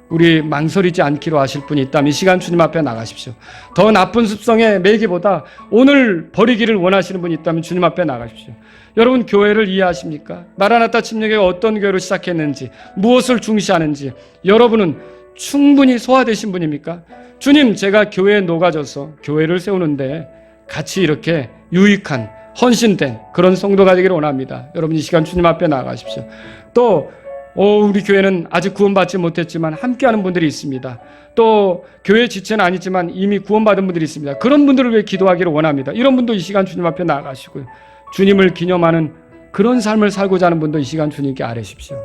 우리 망설이지 않기로 하실 분이 있다면 이 시간 주님 앞에 나가십시오. 더 나쁜 습성에 매기보다 오늘 버리기를 원하시는 분이 있다면 주님 앞에 나가십시오. 여러분 교회를 이해하십니까? 마라나타 침례교회가 어떤 교회로 시작했는지 무엇을 중시하는지 여러분은 충분히 소화되신 분입니까? 주님 제가 교회에 녹아져서 교회를 세우는데 같이 이렇게 유익한 헌신된 그런 성도가 되기를 원합니다. 여러분 이 시간 주님 앞에 나가십시오. 또 우리 교회는 아직 구원받지 못했지만 함께하는 분들이 있습니다. 또 교회 지체는 아니지만 이미 구원받은 분들이 있습니다. 그런 분들을 위해 기도하기를 원합니다. 이런 분도 이 시간 주님 앞에 나가시고요. 주님을 기념하는 그런 삶을 살고자 하는 분도 이 시간 주님께 아뢰십시오.